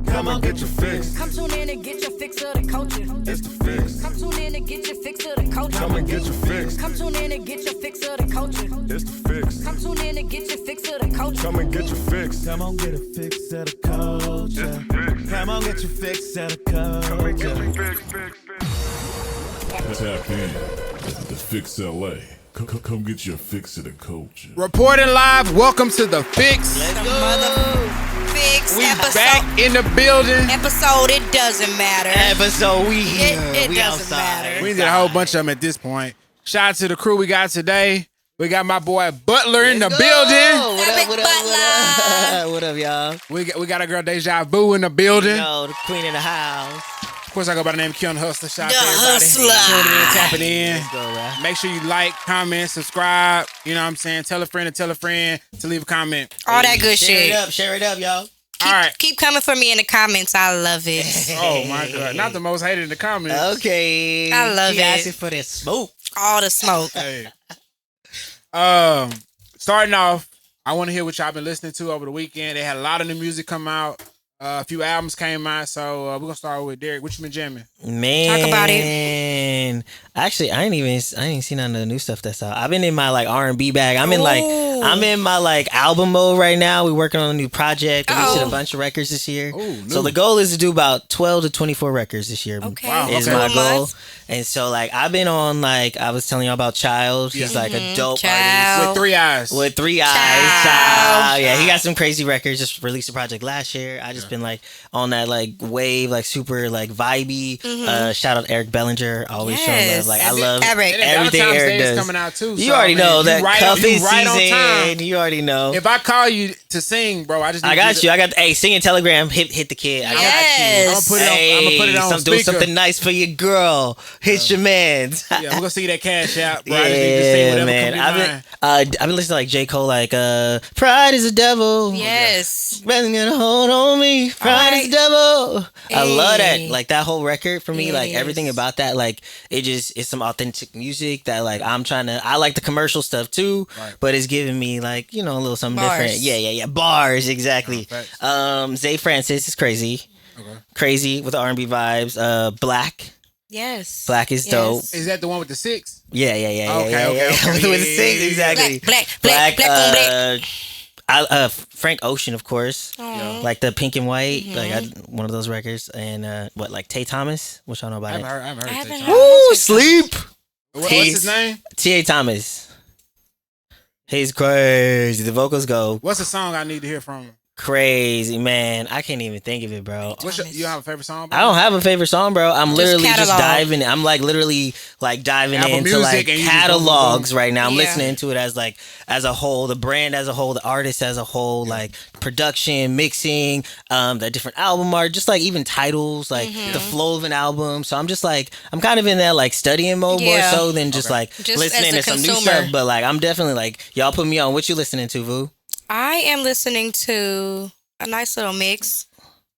Come on, get your fix. Come tune in and get your fix of the culture. It's the fix. Come tune in and get your fix of the culture. Come and get your fix. Come tune in and get your fix of the culture. It's the fix. Come tune in and get your fix of the culture. Come and get your fix. Come on, get a fix of the culture. It's the fix. Come on, get your fix of the Come and get your culture. fix. Tap in. The Fix LA. Come get your fix of the culture. Reporting live. Welcome to the Fix. The mother fix We episode. back in the building. Episode, it doesn't matter. Episode, we here. It we doesn't outside. matter. We did a whole bunch of them at this point. Shout out to the crew we got today. We got my boy Butler in the Let's building. go. What Epic up, what up, what up? What up, y'all? We got our girl Deja Vu in the building. Yo, the queen of the house. Of course, I go by the name of Keon Hustler. Shout out The to everybody. Hustler. Tuning in, tapping in. Let's go, right? Make sure you like, comment, subscribe. You know what I'm saying? Tell a friend to leave a comment. All that good Share it up, y'all. All right. Keep coming for me in the comments. I love it. Oh, my God. Not the most hated in the comments. Okay. I love she it. asking for that smoke. All the smoke. Hey. Starting off, I want to hear what y'all been listening to over the weekend. They had a lot of new music come out. A few albums came out, so we're gonna start with Derek. What you been jamming? Man, Talk about it. Actually, I ain't seen none of the new stuff that's out. I've been in my like R&B bag. I'm in my like album mode right now. We're working on a new project. We did a bunch of records this year. So the goal is to do about 12 to 24 records this year. Okay. Wow, Is okay. my goal. Months. And so like I've been on like I was telling y'all about Child. He's like a dope Child. With three eyes. artist with 3 eyes. Child. Yeah, he got some crazy records. Just released a project last year. I just been like on that like wave, like super like vibey. Shout out Eric Bellinger. Always showing love. Yes. Like I love Eric. And everything Valentine's Eric Day is does. coming out too. You so, already man, know you that right, cuffing you right on time. season. You already know. If I call you to sing, bro, I just need I got to, you. I got hey, singing telegram. Hit the kid. I Yes. got you. I'm gonna put it on do speaker. something nice for your girl. Hit your man's. Yeah, we're gonna see that cash out, bro. Yeah, I just need to sing whatever man. comes to mind. I've been listening to like J. Cole, like Pride is a devil. Yes. Rather gonna hold on me. Pride is a devil. I love that. Like that whole record for me, It like is. everything about that, like it's some authentic music that like I like the commercial stuff too, but it's giving me like, you know, a little something Bars. different. Yeah. Bars, exactly. Zay Francis is crazy. Okay. Crazy with the R&B vibes. Black. Yes. Black is dope. Is that the one with the 6? Yeah. Okay. With the six, exactly. Black on black. Frank Ocean, of course. Aw. Like the Pink and White, like one of those records. And like Tay Thomas? What y'all know about I it? haven't heard I it. haven't Tay heard Thomas. Woo, sleep. What's his name? T.A. Thomas. He's crazy. The vocals go What's the song I need to hear from him? crazy, man. I can't even think of it, bro. You have a favorite song? Bro? I don't have a favorite song, bro. I'm literally just catalog. diving. I'm like literally like diving Apple into Music like and you just go catalogs boom. right now. I'm Yeah. listening to it as a whole, the brand as a whole, the artist as a whole, like production, mixing, the different album art, just like even titles, like the flow of an album. So I'm just like I'm kind of in that like studying mode more Yeah. so than just like Just listening as to a some new consumer. stuff. But like I'm definitely like y'all put me on. What you listening to, Vu? I am listening to a nice little mix.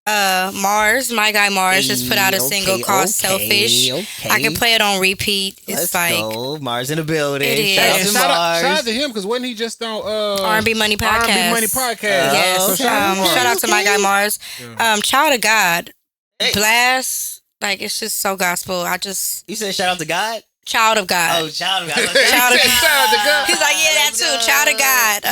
Mars, my guy Mars, just put out a single called Selfish. Okay. I can play it on repeat. Let's It's like go. Mars in the building. It Shout out is. to Shout Mars. out to him because wasn't he just on R&B Money Podcast. R&B Money Podcast. Yes. So Shout out to my guy Mars. Child of God. Hey. Blast. Like it's just so gospel. You said shout out to God? Child of God. Oh, child of God. Child of God. Shout out to God. He's like, yeah, that too. Child of God.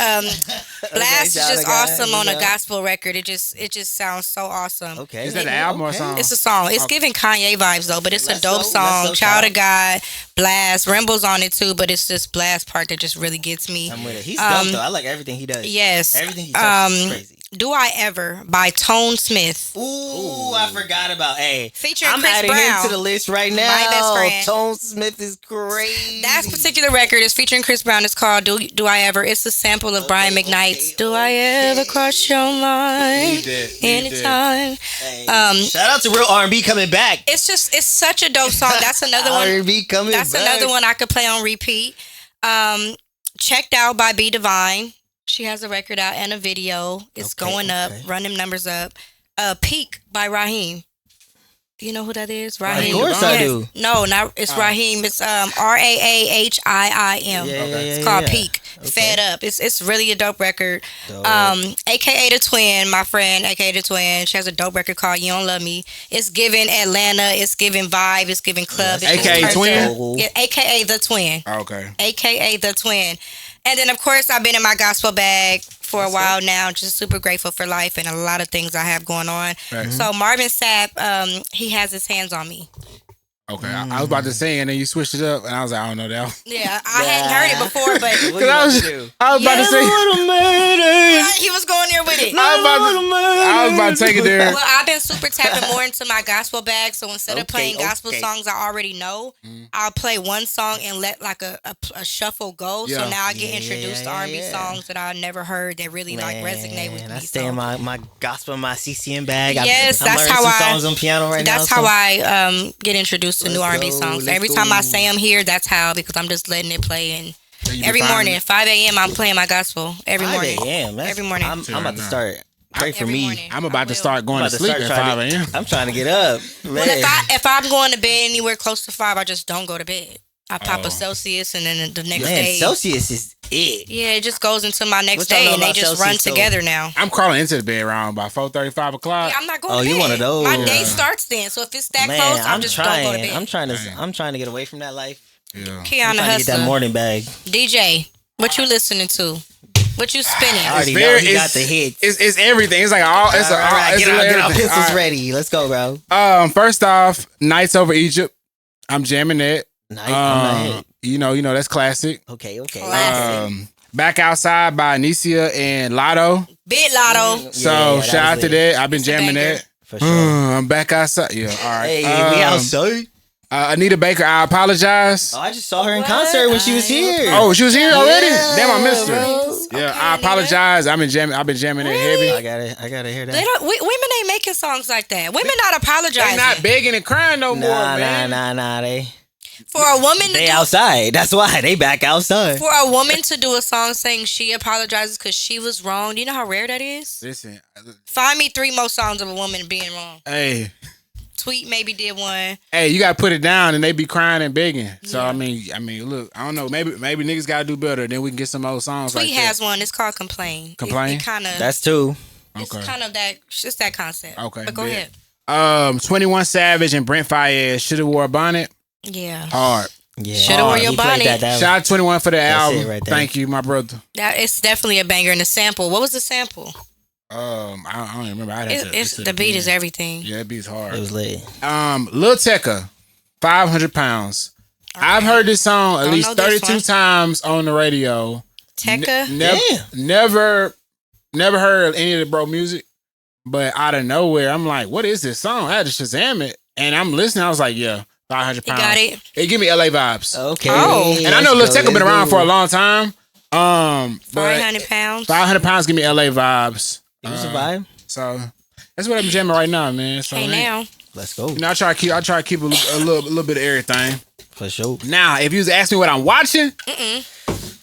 Blast is Child just of God, awesome on a yeah. gospel record. It just sounds so awesome. Okay. Is that an album or a song? It's a song. It's giving Kanye vibes though, but it's Let's a dope go, song. let's go, Child child. of God, Blast, Rimble's on it too, but it's this Blast part that just really gets me. I'm with it. He's dope though. I like everything he does. Yes. Everything he does is crazy. Do I Ever by Tone Smith. Ooh, I forgot about. Hey, Featuring I'm Chris adding Brown. him to the list right now. My best friend. Tone Smith is crazy. That particular record is featuring Chris Brown. It's called Do I Ever. It's a sample of Brian McKnight's Do I Ever Cross Your Mind He did. Anytime. Hey, shout out to Real R&B coming back. It's such a dope song. That's another one. R&B coming That's back. another one I could play on repeat. Checked Out by B Divine. She has a record out and a video. It's Okay, going up. okay. Run them numbers up. Peak by Raheem. You know who that is? Of Raheem. course I do. No, not it's Raheem. It's Raahim. Yeah, It's called Peak. Fed Up. It's really a dope record. Dope. AKA the Twin, my friend, AKA the Twin. She has a dope record called You Don't Love Me. It's giving Atlanta. It's giving vibe. It's giving club. It's AKA just Twin? turned up. Yeah, AKA the Twin. Okay. AKA the Twin. And then of course I've been in my gospel bag for a while now. Just super grateful for life and a lot of things I have going on. Right. So Marvin Sapp, he has his hands on me. Okay. I was about to sing and then you switched it up and I was like, I don't know that one. Yeah, I hadn't heard it before, but I was about to say. he was going there with it. I was about to take it there. Well, I've been super tapping more into my gospel bag. So instead of playing gospel songs I already know, I'll play one song and let like a shuffle go. Yeah. So now I get introduced to R&B songs that I never heard that really like resonate with me. I stay in my gospel, my CCM bag. Yes, I'm that's learning how some I. songs on piano right now. That's how I get introduced to new Let's R&B go, songs. let's Every time I go. say I'm here, that's how, because I'm just letting it play. And You every be finding morning, it? 5 a.m., I'm playing my gospel every 5 morning. a.m. Every morning. I'm about to start. Pray for Every me. morning. I'm about to I will. start going I'm to about to sleep start at 5 trying a.m. I'm trying to get up. Man. Well, if I'm going to bed anywhere close to 5, I just don't go to bed. I pop a Celsius, and then the next Man, day. Celsius is it. Yeah, it just goes into my next What y'all day, know and they about just Celsius, run though? together now. I'm crawling into the bed around by 4:30, 5 o'clock. Yeah, I'm not going Oh, to bed. you one of those. My day starts then, so if it's that Man, close, I I'm just trying. don't go to bed. I'm trying to get away from that life. Yeah. I'm Kiana trying to get that Hustler. morning bag. DJ, what you listening to? What you spinning? I already know very- he got it's- the hits. It's everything. It's like all. It's all right, it's get our everything. pistols All right. ready. Let's go, bro. First off, Nights Over Egypt. I'm jamming that. Nice. I'm not hit. You know that's classic. Okay. Classic. Back Outside by Anicia and Lotto. Big Lotto. So Yeah, shout out was to lit. that. I've been It's a jamming banger. that. For sure. I'm back outside. Yeah, all right. Hey, we outside. Anita Baker, I apologize. Oh, I just saw her in concert when she was here. Oh, she was here already? Yeah, Damn, I missed her. bro. Yeah, Okay, I apologize. I've been jamming that heavy. I gotta hear They that. don't, women ain't making songs like that. Women not apologizing. They're not begging and crying no more, man. Nah. For a woman to They do, outside. That's why they back outside. for a woman to do a song saying she apologizes because she was wrong. Do you know how rare that is? Listen, Find me 3 more songs of a woman being wrong. hey, Tweet maybe did one. you gotta put it down, and they be crying and begging. So Yeah. I mean, look, I don't know. Maybe niggas gotta do better. Then we can get some old songs Tweet like has that. one. It's called Complain. Complain? It kind of. That's two. It's Okay. kind of that. It's that concept. Okay, But go bet. ahead. 21 Savage and Brent Fayez should have wore a bonnet. Yeah. Hard. Yeah. Shoulda wore your He played bonnet. that Shout out 21 for the That's album. it right there. Thank you, my brother. That it's definitely a banger. And the sample. What was the sample? I don't even remember. I'd have to It's listen the to it beat again. is everything. Yeah, that beat's hard. It was lit. Lil Tecca, 500 pounds. I've heard this song at Don't least know this 32 one. times on the radio. Tekka. Never heard any of the bro music, but out of nowhere, I'm like, what is this song? I had to Shazam it, and I'm listening. I was like, yeah, 500 You pounds. got it. It give me LA vibes. Okay. Oh. And I know Lil Tecca been around for a long time. But 500 pounds. 500 pounds give me LA vibes. It was a vibe. So that's what I'm jamming right now, man. So Hey now. Let's go. you know, I try to keep a little bit of everything. For sure. Now, if you was asking me what I'm watching,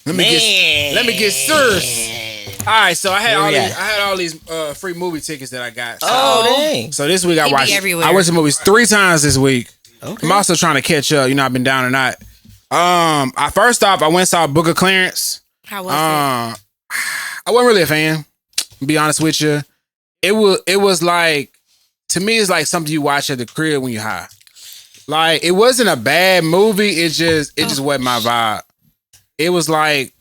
let me get serious. All right, so I had all these free movie tickets that I got. So, Oh, dang. so this week He I be watched. everywhere. I went to movies 3 times this week. Okay. I'm also trying to catch up. You know, I've been down or not. First off, I went and saw Book of Clarence. How was I wasn't really a fan. To be honest with you, it was like, to me, it's like something you watch at the crib when you're high. Like, it wasn't a bad movie. It just wasn't my vibe. It was like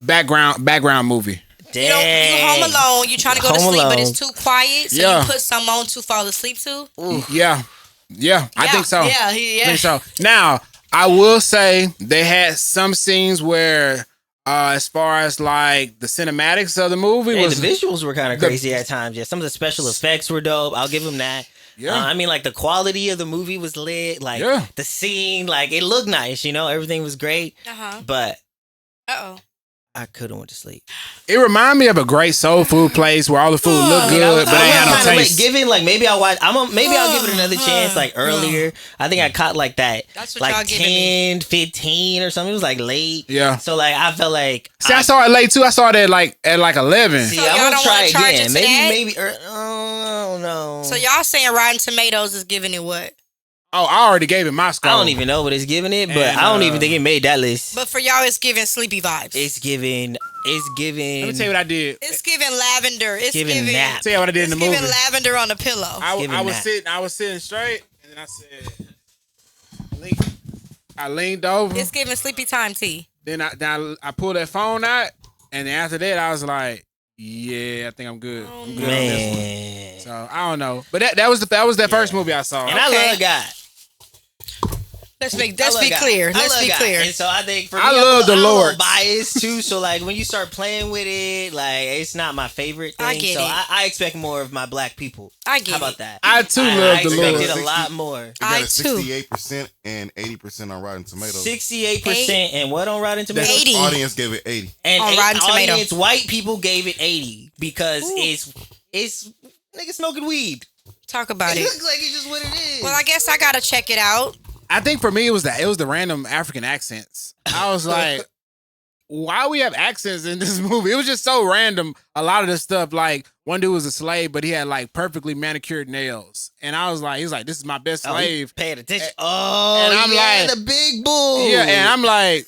background movie. it? You home alone. You trying to go to Home sleep, but alone. it's too quiet. So Yeah. you put some on to fall asleep to. Yeah, I think so. Yeah, I yeah. think so. Now, I will say they had some scenes where, as far as like the cinematics of the movie, Hey, was the visuals were kind of crazy at times. Yeah, some of the special effects were dope. I'll give them that. Yeah. I mean, like the quality of the movie was lit. Like Yeah. the scene, like it looked nice. You know, everything was great. Uh-huh. But Uh-oh. I couldn't went to sleep. It reminded me of a great soul food place where all the food looked good, but they had no taste. Giving like maybe I'll watch. Maybe I'll give it another chance. Like earlier, I think I caught like that. That's what y'all like giving me. 10, 15 or something. It was like late. Yeah. So like I felt like. See, I saw it late too. I saw it at like 11. See, So I'm y'all gonna don't try wanna charge again. it to Maybe that? maybe. I don't know. So y'all saying Rotten Tomatoes is giving it what? Oh, I already gave it my score. I don't even know what it's giving it, but And, I don't even think it made that list. But for y'all, it's giving sleepy vibes. It's giving. Let me tell you what I did. It's giving lavender. It's Giving nap. Tell you what I did in the movie. giving lavender on the pillow. I was sitting straight, and then I said, I leaned over. It's giving sleepy time tea. Then I pulled that phone out, and then after that, I was like, yeah, I think I'm good. I'm good on this one. Man. So I don't know, but that was that first movie I saw. And I love God. Let's be God. clear. I Let's love be God. clear. And so I think for me, I love the I'm Lord. biased too. So like when you start playing with it, like it's not my favorite thing. I get so it. I expect more of my black people. I get How about it. that? I too love the I Lord. expected a lot more. It got I a too. 68% and 80% on Rotten Tomatoes. 68% and what on Rotten The Tomatoes? 80. audience gave it 80. And On Rotten Tomatoes. audience, white people gave it 80 because it's niggas smoking weed. Talk about It it. looks like it's just what it is. Well, I guess I gotta check it out. I think for me it was the random African accents. I was like, why we have accents in this movie? It was just so random. A lot of the stuff, like one dude was a slave, but he had like perfectly manicured nails, and I was like, he's like, this is my best slave. Paying attention. And- Oh, and I'm yeah, like- the big bull. Yeah, and I'm like,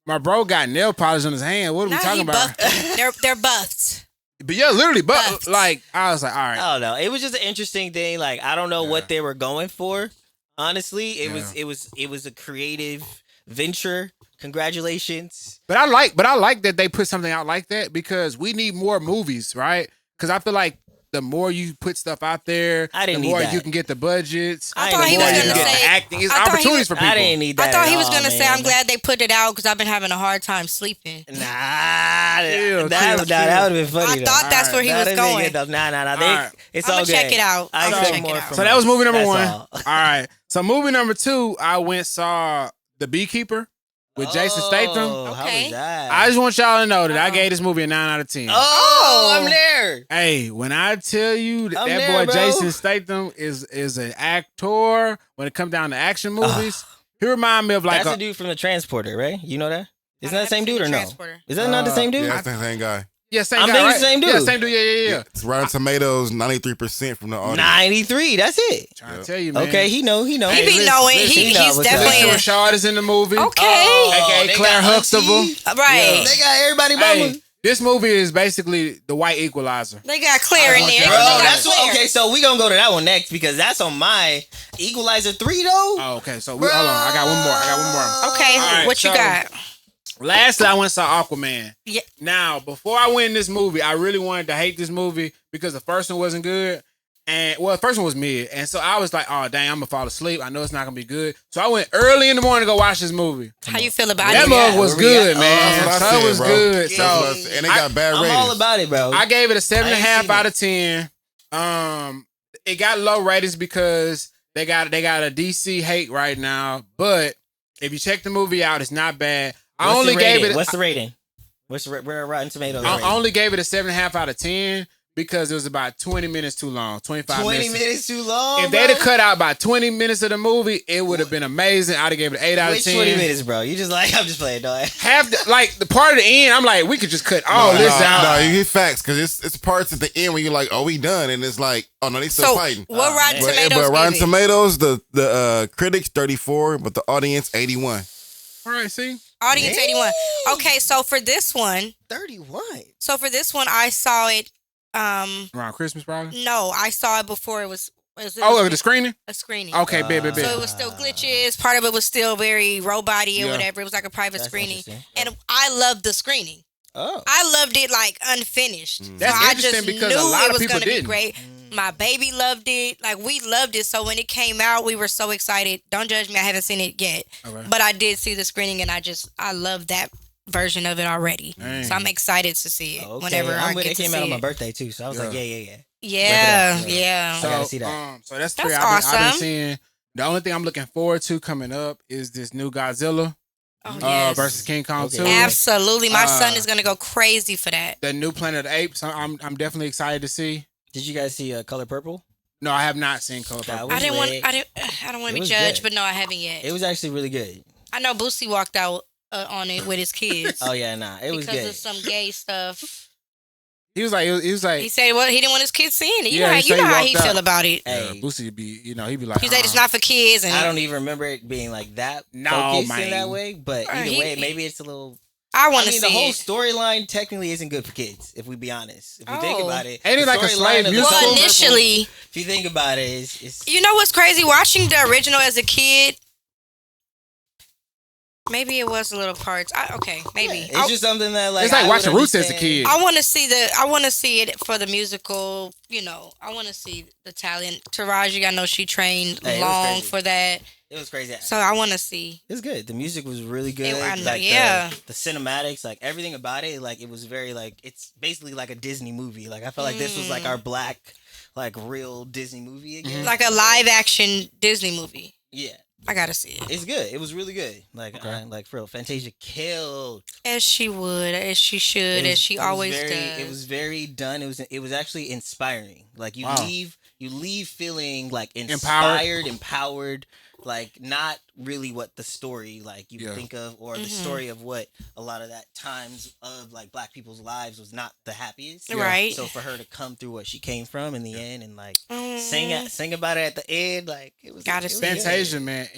my bro got nail polish on his hand. What are we Now talking he about? buffed. They're buffed. But yeah, literally, but Buffed. like I was like, all right. I don't know. It was just an interesting thing. Like I don't know what they were going for. Honestly, it was a creative venture. Congratulations. But I like that they put something out like that because we need more movies, right? Because I feel like the more you put stuff out there, I didn't the need more that. you can get the budgets. I the thought he more was you gonna can get say- the acting. It's I thought he opportunities was- for people. I didn't need that. I thought he at was all, gonna say, man. I'm glad they put it out because I've been having a hard time sleeping. Nah, Chill, that would have been funny. I thought that's where he was going. Nah. All right. It's I'ma all good. check it out. I I'ma expect check it more out. from So that was movie number That's one. all. All right. So movie number two, I went saw The Beekeeper with Jason Statham. How Okay. was that? I just want y'all to know that I gave this movie a 9 out of 10. Oh, I'm there. Hey, when I tell you that, I'm that there, boy bro. Jason Statham is an actor when it comes down to action movies, he remind me of like That's the dude from the Transporter, right? You know that? Isn't that the same dude or no? Transporter. Is that not the same dude? Yeah, that's the same guy. yeah, same I'm guy, thinking right? the same dude. Yeah, same dude. Yeah. It's Rotten Tomatoes, 93% from the audience. 93. That's it. Trying to tell you, man. Okay, he know. He be listen, knowing. listen, he know He's what's definitely Alicia up. Rashad is in the movie. okay. AKA they Claire got Huxtable. Auntie. Right. They got everybody mama. Hey, this movie is basically the white equalizer. They got Claire in there. Bro, They got that's what. Claire. Okay, so we gonna go to that one next because that's on my Equalizer 3 though. Oh, okay. So hold on. I got one more. Okay, All right, what you so- got? Lastly, I went and saw Aquaman. Yeah. Now, before I went in this movie, I really wanted to hate this movie because the first one wasn't good. And well, the first one was mid. And so I was like, oh dang, I'm gonna fall asleep. I know it's not gonna be good. So I went early in the morning to go watch this movie. How you feel about That it? mug was where we good, at? man. That's So what I it said, was bro. good. That's what I So said. And they got bad I'm ratings. all about it, bro. I gave it a 7.5 seen out it. of 10. It got low ratings because they got a DC hate right now. But if you check the movie out, it's not bad. I only gave it. What's the rating? What's the where Rotten Tomatoes? I rating? only gave it a 7.5 out of 10 because it was about 20 minutes too long. 25 20 minutes. minutes too long. If bro. they'd have cut out about 20 minutes of the movie, it would have been amazing. I'd have gave it an 8 out of Which 10. 20 minutes, bro? You just like I'm just playing, dog. Half the part of the end, I'm like, we could just cut all this out. No, you get facts because it's parts at the end when you're like, oh, we done, and it's like, oh no, they still So, fighting. what Rotten But Tomatoes Rotten give it? Tomatoes, the critics 34, but the audience 81. All right, see? Audience 81. Okay, so for this one, 31. I saw it. Around Christmas, probably. No, I saw it before it was Oh, the screening? a screening. Okay, bit. So it was still glitches. Part of it was still very robot-y or Yeah. whatever. It was like a private That's screening. interesting. And I loved the screening. Oh. I loved it like unfinished. That's so I interesting just because knew a lot it of was people gonna be didn't. great. My baby loved it. Like we loved it. So when it came out, we were so excited. Don't judge me. I haven't seen it yet. Okay. But I did see the screening and I love that version of it already. Dang. So I'm excited to see it Okay. whenever I It get to came see out on my it. birthday too, so I was like, yeah. Yeah, Rip it yeah. I gotta see that. So that's That's three I've been awesome. seeing. The only thing I'm looking forward to coming up is this new Godzilla Oh, yes. versus King Kong Okay. 2. Absolutely. My son is gonna go crazy for that. The new Planet of the Apes. I'm definitely excited to see. Did you guys see Color Purple? No, I have not seen Color Purple. was I don't want It to be was judged, good. but no, I haven't yet. It was actually really good. I know Boosie walked out on it with his kids. Oh yeah, nah, it was because good. of some gay stuff. He was like, He said, "Well, he didn't want his kids seeing it. You Yeah, know, he said you know he how he walked feel out. about it. Hey, Boosie would be, he'd be like, He said it's not for kids, and I don't even remember it being like that No, focused man. in that way. But either He- way, maybe it's a little. I want to the see whole it. storyline technically isn't good for kids. If we be honest, if we think Oh. about it, Ain't it the like a storyline slave of the musical? Well, Color Purple, initially, if you think about it, it's you know what's crazy? Watching the original as a kid, maybe it was a little parts. Okay, maybe. it's just something that like it's like I watching would Roots as a understand. kid. I want to see I want to see it for the musical. You know, I want to see the talent. Taraji, I know she trained Hey, it was long crazy. for that, It was crazy. so I want to see. It was good. The music was really good. I know, like yeah. the cinematics, like everything about it, like it was very like it's basically like a Disney movie. Like I felt like this was like our black, like real Disney movie again. Like a live action Disney movie. Yeah, I gotta see it. it's good. It was really good. Like like for real, Fantasia killed. As she would, as she should, It was- as she it was always very, does. It was very done. It was actually inspiring. Like you Wow. leave feeling like Empowered. empowered, like not really what the story like you Yeah. think of, or the story of what a lot of that times of like black people's lives was not the happiest. Right. So for her to come through what she came from in the end and like Mm. sing about it at the end, like it was Gotta it was see it. good. Fantasia, man.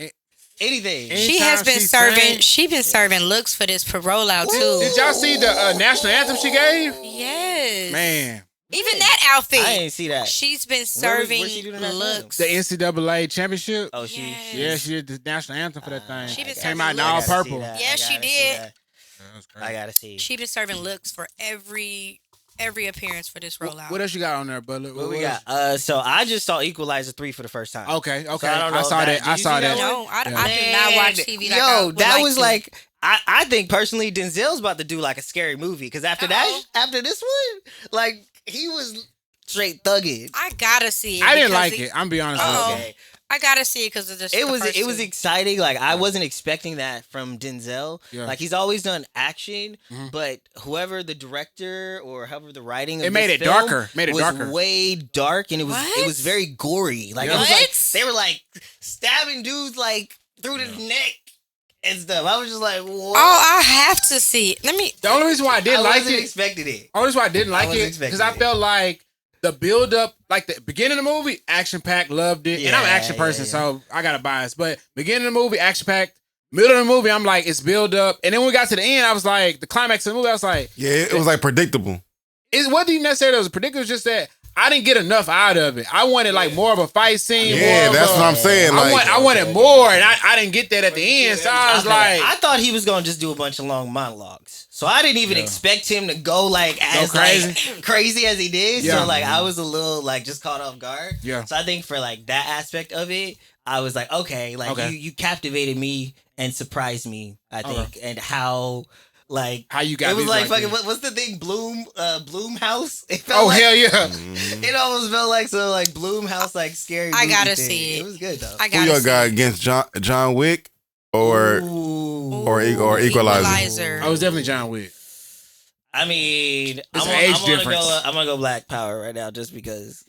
Anything. She has Anytime been she serving. sang- She been serving looks for this parole out too. Did y'all see the national anthem she gave? Yes, Man, Even that outfit. I didn't see that. She's been Where serving she doing that looks. the NCAA championship. Oh, she. Yes. Yeah, she did the national anthem for that thing. She been Came serving out in looks. all I gotta see purple. that. Yes, I she gotta see did. that. That's crazy. I gotta see. She been serving looks for every appearance for this rollout. What else you got on there, Butler? What we got? So I just saw Equalizer 3 for the first time. Okay, So I don't know I if saw that. did I you saw see that. No, I do not Man, watch TV. Like I Yo, would that like was to. like I think personally Denzel's about to do like a scary movie because after after this one, like he was straight thugging. I gotta see it. I didn't because like it. I'm be honest with you. Okay. I gotta see it because of just It the was first it was two. exciting. Like I wasn't expecting that from Denzel. Yeah. Like he's always done action, Mhm. but whoever the director or however the writing of It made this it film darker. Made it was darker. way dark, and it What? was very gory. Like Yeah. it was like What? they were like stabbing dudes like through the neck and stuff. I was just like, what? Oh, I have to see it. Let me. The only reason why I I didn't like wasn't it, expecting it. only reason why I didn't like wasn't it, because expecting I it. felt like the build up, like the beginning of the movie, action packed, loved it, and I'm an Yeah, action person, yeah. so I got a bias. But beginning of the movie, action packed. Middle of the movie, I'm like, it's build up, and then when we got to the end, I was like, the climax of the movie, I was like, Yeah, it was like predictable. it wasn't even necessarily it was predictable, it was just that I didn't get enough out of it. I wanted like more of a fight scene. Yeah, more of that's a- what I'm saying. Like, I wanted more, and I didn't get that at the end. So I was like, I thought he was gonna just do a bunch of long monologues, so I didn't even expect him to go like as crazy? like, crazy as he did. Yeah. So like I was a little like just caught off guard. Yeah. So I think for like that aspect of it, I was like, okay, like Okay. you captivated me and surprised me. I think, and how like how you got it was me like fucking this. what's the thing? Bloom House. It felt Oh like, hell yeah! It almost felt like some like Bloom House like scary. I movie gotta thing. see it. It was good though. I who gotta y'all see got it. against John Wick or Ooh. or Equalizer? I was definitely John Wick. I mean, It's I'm an age gonna difference. go. I'm gonna go Black Power right now, just because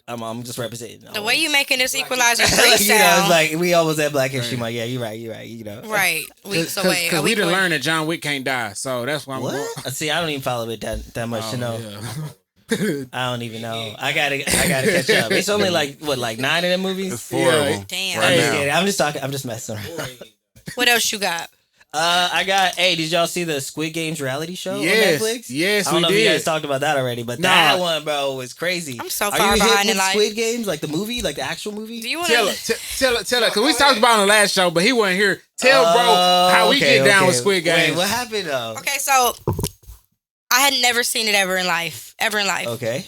I'm just representing. The way you making this Equalizer you know, it's freestyle, like we almost at Black History Month. Yeah, you're right. You know, right? Weeks away. Because A we week didn't away. learn that John Wick can't die, so that's why I'm going. What? See, I don't even follow it that much to know. Yeah. I don't even know. I gotta catch up. It's only like 9 of them movies. It's 4 of them. Damn. Right I'm just now. kidding. I'm just talking. I'm just messing around. What else you got? I got. Hey, did y'all see the Squid Games reality show Yes. on Netflix? Yes, I don't we know if you did. guys talked about that already, but Nah. that one, bro, was crazy. I'm so Are far you hip behind in with life. Squid Games, like the movie, like the actual movie? Do you want Tell to? her, because we talked about it on the last show, but he wasn't here. Tell bro how we get down with Squid Games. Wait, what happened though? Okay, so I had never seen it ever in life. Okay.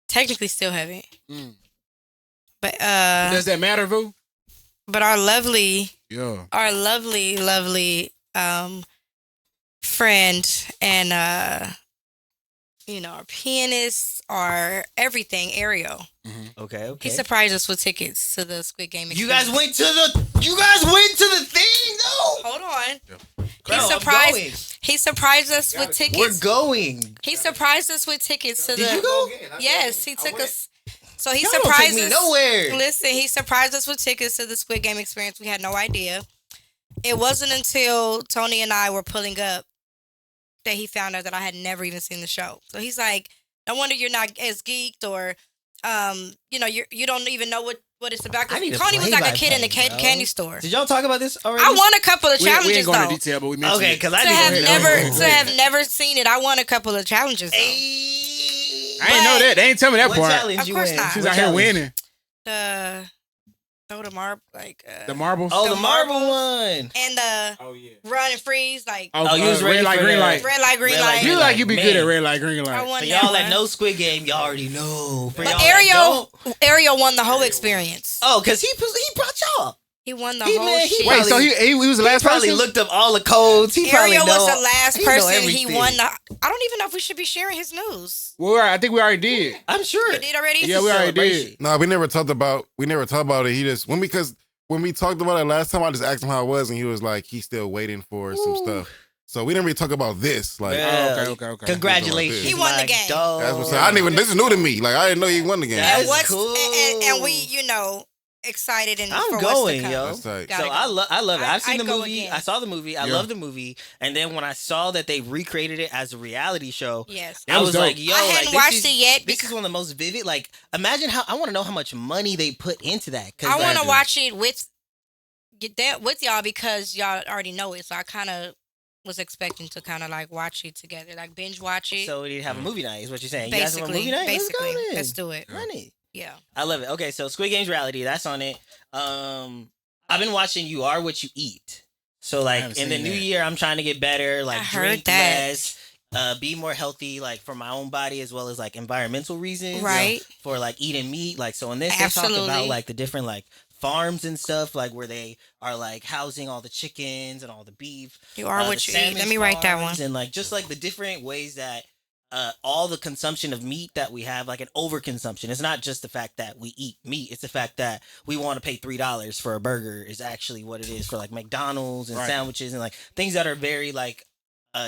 Technically, still haven't. Mm. But Does that matter, Vu? but our lovely Yeah. friend and our pianist, our everything, Ariel. Okay. He surprised us with tickets to the Squid Game You experience. guys went to the thing though. Hold on. Bro, He surprised us with tickets. We're going. He surprised us with tickets to Did the. you go? Yes, he took us. So he Y'all don't surprised take me us. nowhere. Listen, he surprised us with tickets to the Squid Game experience. We had no idea. It wasn't until Tony and I were pulling up that he found out that I had never even seen the show. So he's like, "No wonder you're not as geeked, or you don't even know what it's about." I need a Tony was like a kid in the play-by-play, bro. candy store. Did y'all talk about this already? I won a couple of challenges We ain't going though. into detail, but we mentioned Okay, it. because I To didn't have never seen it, I won a couple of challenges. Though. I ain't know that. They ain't tell me that What part. challenge Of you course win? not. She's What out here challenge? winning. The throw the marble, The marbles. Oh, the marble marbles. one. and the run and freeze, like Oh, you was ready red light, for green the- light. red light, green Red light, light. green You like you be Man. good at red light, green I light. won For that y'all that one. know Squid Game, y'all already know. For But y'all that Ariel won the whole experience. Oh, because he brought y'all. He won the He- whole man, he shit. Wait, probably- so he was the He last probably person? looked up all the codes. He probably Ariel know, was the last he know person. He everything. won the. I don't even know if we should be sharing his news. Well, I think we already did. I'm sure. You did already? Yeah, we already did. No, we never talked about it. He just because when we talked about it last time, I just asked him how it was, and he was like, he's still waiting for some stuff. So we didn't really talk about this. Like, Yeah. Okay. Congratulations. He won the my game. dog. that's what's I didn't even. This is new to me. Like, I didn't know he won the game. That's And what's cool. and we excited and I'm for going, what's to come. yo. That's tight. Gotta So go. I love it. I've seen I'd the go movie. again. I saw the movie. I love the movie. And then when I saw that they recreated it as a reality show, Yes. I was dope. like, yo, I hadn't like, this watched is- it yet This is one of the most vivid. Like, imagine how I want to know how much money they put into that. 'Cause, I want to like, watch it with y'all because y'all already know it. So I kind of was expecting to kind of like watch it together, like binge watch it. So we need to have a movie night. Is what you're saying? You guys have a movie night? basically, Let's go then. let's do it. Run it. Yeah. I love it. Okay, so Squid Game's reality. That's on it. I've been watching You Are What You Eat. So like haven't in the seen new that. year, I'm trying to get better. Like I heard drink that. less. Be more healthy, like for my own body as well as like environmental reasons. Right. For like eating meat. Like so in this, they talk Absolutely. about like the different like farms and stuff, like where they are like housing all the chickens and all the beef. You are the what you eat. salmon Let me write that farms, one. And like just like the different ways that all the consumption of meat that we have, like an overconsumption. It's not just the fact that we eat meat. It's the fact that we want to pay $3 for a burger is actually what it is for like McDonald's and Right. sandwiches and like things that are very like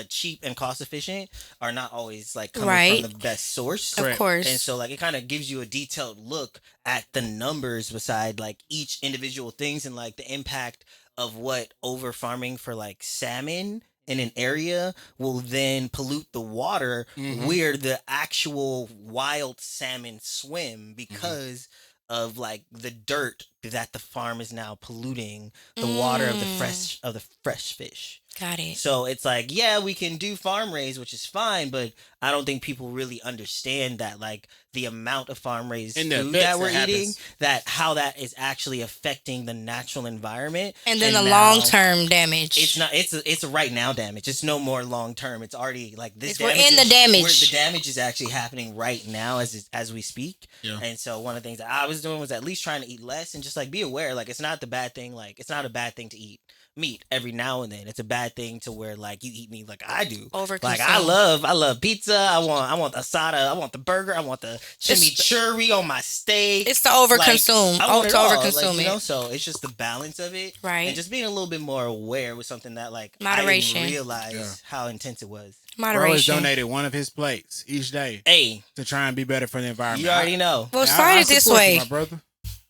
cheap and cost efficient are not always like coming Right. from the best source. Of course. And so like it kind of gives you a detailed look at the numbers beside like each individual things and like the impact of what over farming for like salmon in an area will then pollute the water where the actual wild salmon swim because of like the dirt that the farm is now polluting the water of the fresh fish. Got it. So it's like, yeah, we can do farm raised, which is fine, but I don't think people really understand that, like the amount of farm raised And the food effects that we're that eating, happens. that how that is actually affecting the natural environment, And then the now long term damage. It's not. It's a right now damage. It's no more long term. It's already like this. We're damage in the is- damage. where the damage is actually happening right now as we speak. Yeah. And so one of the things that I was doing was at least trying to eat less and just like be aware. Like it's not the bad thing. Like it's not a bad thing to eat meat every now and then. It's a bad thing to where like you eat meat like I do. Like I love pizza. I want asada. I want the burger. I want the chimichurri on my steak. It's the overconsume. Like, I want it to all, overconsume like, you know, it. so it's just the balance of it, Right. And just being a little bit more aware was something that like Moderation. I didn't realize how intense it was. Bro has Moderation. donated one of his plates each day Hey, to try and be better for the environment. you already know. Well, I slide it this support you, way. my brother.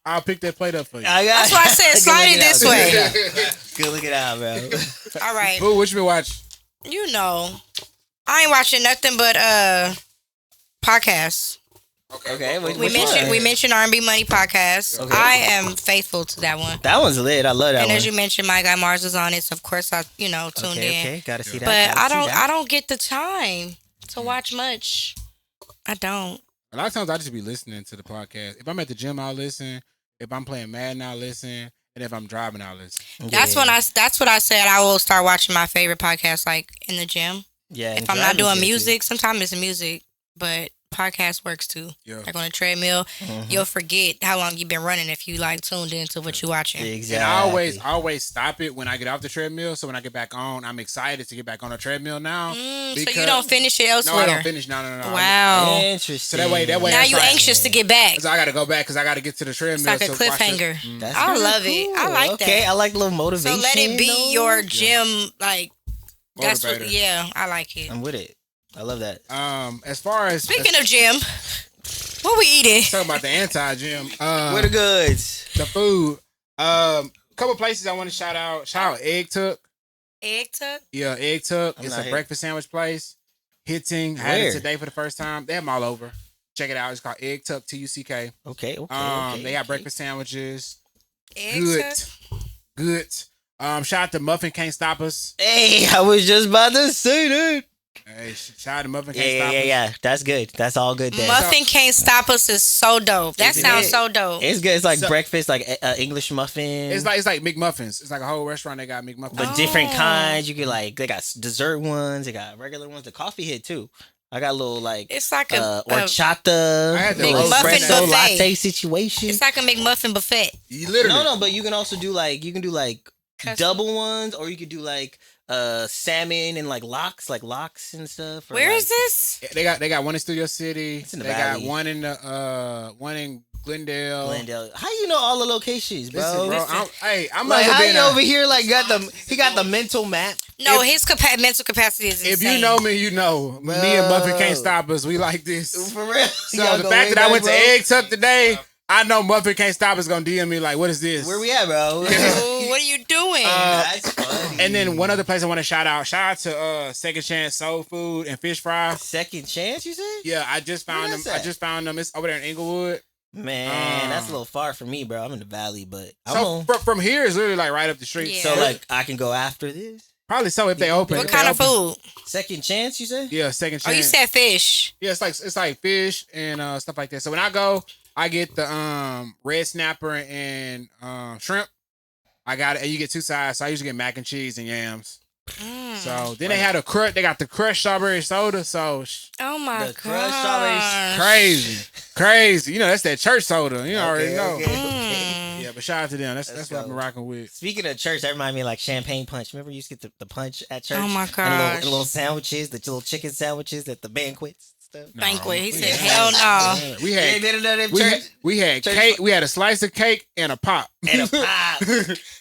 I'll pick that plate up for you. That's why I said Good slide looking it this out, way. Good looking out. Good looking out, bro. All right. Boo, what you been watching? You know, I ain't watching nothing but podcasts. Okay, We mentioned R&B Money podcast. Okay. I am faithful to that one. That one's lit. I love that And one. as you mentioned, my guy Mars was on it, so of course I, tuned in. Okay, gotta see that. But gotta see that. I don't get the time to watch much. I don't. A lot of times I just be listening to the podcast. If I'm at the gym, I'll listen. If I'm playing Madden, I'll listen. And if I'm driving, I'll listen. That's what I said. I will start watching my favorite podcast like in the gym. Yeah. If I'm not doing music, sometimes it's music, but podcast works too. Yeah. Like on a treadmill, you'll forget how long you've been running if you like tuned into what you're watching. Exactly. And I always stop it when I get off the treadmill. So when I get back on, I'm excited to get back on the treadmill now. So you don't finish it No, elsewhere. I don't finish. No. Wow. Interesting. So that way. Now it's you like- anxious to get back. So I got to go back because I got to get to the treadmill. It's like a so watch it. cliffhanger. That's I kinda love it. I like Okay, that. I like a little motivation. So let it be though. your gym, like that's what. Motivator. Yeah, I like it. I'm with it. I love that. As far as Speaking of gym, what we eating? talking about the anti-gym, Where the goods? the food. Couple places I want to shout out. Shout out Egg Tuck. Egg tuck. Yeah, Egg Tuck. I'm It's not a here. breakfast sandwich place. Hitting. I had Where? it today for the first time. They have them all over. Check it out. It's called Egg Tuck TUCK. Okay. They got breakfast sandwiches. Egg Good. tuck. Good. Shout out to Muffin Can't Stop Us. Hey, I was just about to say that. Hey, shout out to Muffin Can't Stop Us. Yeah. That's good. That's all good there. Muffin Can't Stop Us is so dope. That Isn't sounds it? so dope. It's good. It's like So- breakfast, like English muffin. It's like McMuffins. It's like a whole restaurant. They got McMuffins. but different kinds. You get like they got dessert ones. They got regular ones. The coffee hit too. I got a little like It's like a horchata, I had the little McMuffin espresso buffet. latte situation. it's like a McMuffin buffet. You literally. No, but you can also do like Custom. double ones, or you could do like salmon and like lox and stuff. or, Where like, is this? They got one in Studio City. It's in the they valley. got one in the one in Glendale. Glendale? How you know all the locations, bro? Listen, bro. I'm Like not how being you over here like he got the mental map. No, his mental capacity is insane. If you know me, you know me and Muffin Can't Stop Us. We like this. For real. So the fact that I went to Egg Tuck today, I know Muffin Can't Stop Us gonna DM me like, what is this? Where we at, bro? Ooh, what are you doing? That's funny. And then one other place I want to shout out to Second Chance Soul Food and Fish Fry. Second chance, you said? Yeah, I just found Where them. that's I at? just found them. It's over there in Inglewood. Man, that's a little far for me, bro. I'm in the valley, but I'm So home. from here is literally like right up the street. Yeah. So like I can go after this. Probably so if they open. what If they kind of open. food? Second chance, you said? Yeah, Second Chance. Oh, you said fish. Yeah, it's like fish and stuff like that. So when I go, I get the red snapper and shrimp. I got it, and you get two sides. So I usually get mac and cheese and yams. So then they had they got the crushed strawberry soda. So Oh my The crushed strawberries. crazy. You know that's that church soda. You already know. Okay. Yeah, but shout out to them. That's what I've been go. rocking with. Speaking of church, that reminded me of like champagne punch. Remember you used to get the punch at church? Oh my And gosh. little sandwiches, the little chicken sandwiches at the banquets and stuff. Banquet. He said, hell no. We You ain't had been to none of them we church? had, we had church- cake. We had a slice of cake and a pop. And a pop.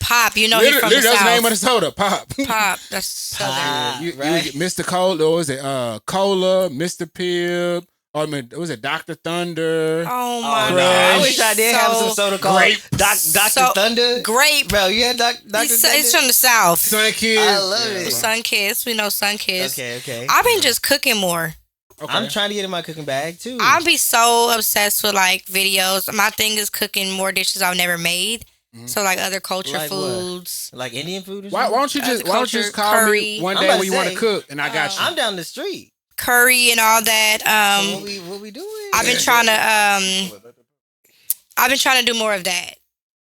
Pop. You know he's from the Literally, that's the name of the South. soda. Pop. Pop. That's southern. Pop. You Right. get Mr. Cola, or was it Cola, Mr. Pibb, or I mean, was it Dr. Thunder? Oh my Oh, no. I gosh. wish I did have some soda called Grape. Dr. So- Thunder. Grape. Bro, you had Dr. It's Thunder? from the South. Sun Kids. I love it. Sun Kiss. We know Sun Kiss. Okay. I've been just cooking more. Okay. I'm trying to get in my cooking bag too. I'll be so obsessed with like videos. My thing is cooking more dishes I've never made. So like other culture Like what? foods. like Indian food or why something? don't you just Agriculture, call curry. me one I'm day about when to you want say, to cook and I got you. I'm down the street. Curry and all that. So what we doing? I've been trying to do more of that.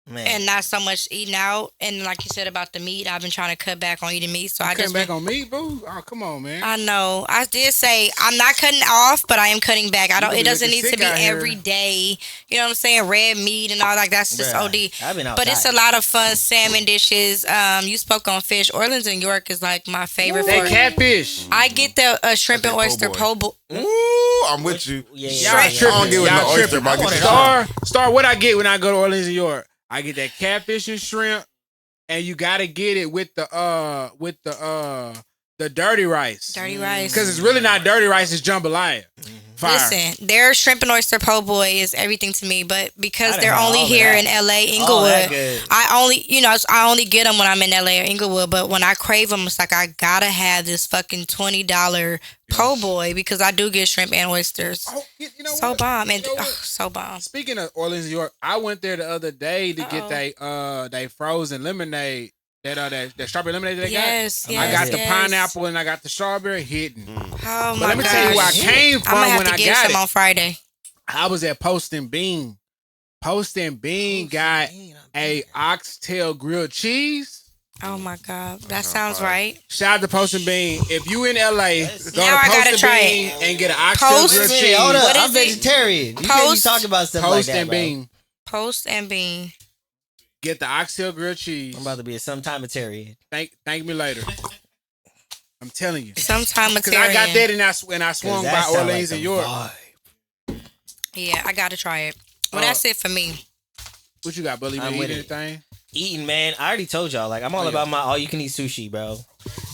Man. And not so much eating out. And like you said about the meat, I've been trying to cut back on eating meat. So I Cutting just back on me, boo. Oh, come on, man. I know. I did say I'm not cutting off, but I am cutting back. I don't. You It doesn't looking need to sick be out here. every day. You know what I'm saying? Red meat and all like that's just Bruh, OD. I've been But it's a outside. lot of fun salmon dishes. You spoke on fish. Orleans and York is like my favorite. That for- catfish. I get the shrimp and That's oyster that po' boy. Ooh, I'm with you. Yeah, Y'all I don't get with Y'all no oyster, tripping. but I get the Star, what I get when I go to Orleans and York? I get that catfish and shrimp, and you gotta get it with the dirty rice. Dirty rice. Because it's really not dirty rice, it's jambalaya. Fire. Listen, their shrimp and oyster po' boy is everything to me, but because I done they're had only all of here that. in LA, that Inglewood, good. I only get them when I'm in LA or Inglewood, but when I crave them, it's like I gotta have this fucking $20 po' boy because I do get shrimp and oysters. Oh, you know So what? bomb. And You know what? so bomb. Speaking of Orleans, New York, I went there the other day to get they frozen lemonade. That strawberry lemonade that they Yes, got. yes. I got the yes. pineapple and I got the strawberry hidden. Oh But my let me gosh. tell you where I came I'm from gonna have when to I get got some it. on Friday. I was at Post and Bean. Post and Bean got a oxtail grilled cheese. Oh my God, that sounds right. Shout out to Post and Bean. If you in LA, go Now I to gotta Post try and Bean it. and get an oxtail Post- grilled Wait, cheese. hold up. What I'm is it? vegetarian. You can't be Post- talking about stuff like Post that, and bro. Bean. Post and Bean. Get the oxtail grilled cheese. I'm about to be a sometime-atarian. Thank me later. I'm telling you. Sometime Because I got that and I swung by Orleans and York. Yeah, I gotta try it. Well, that's it for me. What you got, Bully? I'm You with eat it. anything? Eating, man. I already told y'all. Like, I'm all about my all-you-can-eat sushi, bro.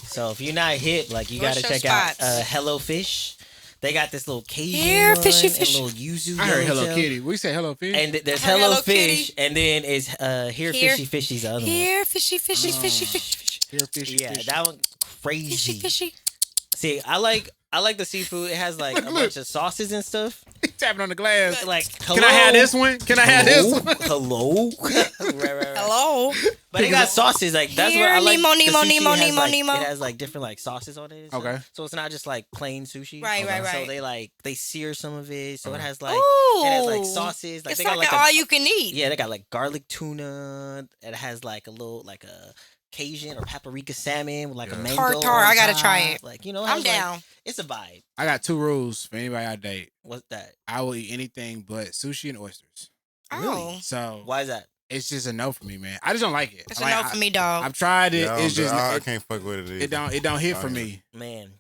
So if you're not hip, like, you What's gotta your check out spots? Hello Fish. They got this little Cajun Here, one fishy and fish. little yuzu. I heard yellow Hello tail. Kitty. We say Hello Fish. And there's I heard Hello Hello Fish, Kitty. and then is Here Here. Fishy Fishy's the other Here, fishy, fishy, fishy, fishy, Here, fishy, one. Yeah, fish. that one crazy. fishy, fishy. See, I like the seafood. It has like a bunch of sauces and stuff. Tapping on the glass. Like, Can I have this one? Can I have this one? Hello. Right. Hello. But it got sauces. Like that's Here, what I like. Nemo, the Nemo, sushi Nemo, has, Nemo, like, Nemo. It has like different like sauces on it. and stuff. Okay. So it's not just like plain sushi. Right, Okay. right. So they sear some of it. So it has like Ooh. it has like sauces. Like It's they got like like an all you can eat. yeah, they got like garlic tuna. It has like a little like a Cajun or paprika salmon with like a mango. Tartar, on I gotta top. try it. Like, you know, it I'm has, like- down. it's a vibe. I got 2 rules for anybody I date. What's that? I will eat anything but sushi and oysters. Oh, So Why is that? it's just a no for me, man. I just don't like it. it's Like, a no for me, dog. I've tried it. Yeah, It's just I it, can't fuck with it. it don't hit Oh, for yeah. me. Man,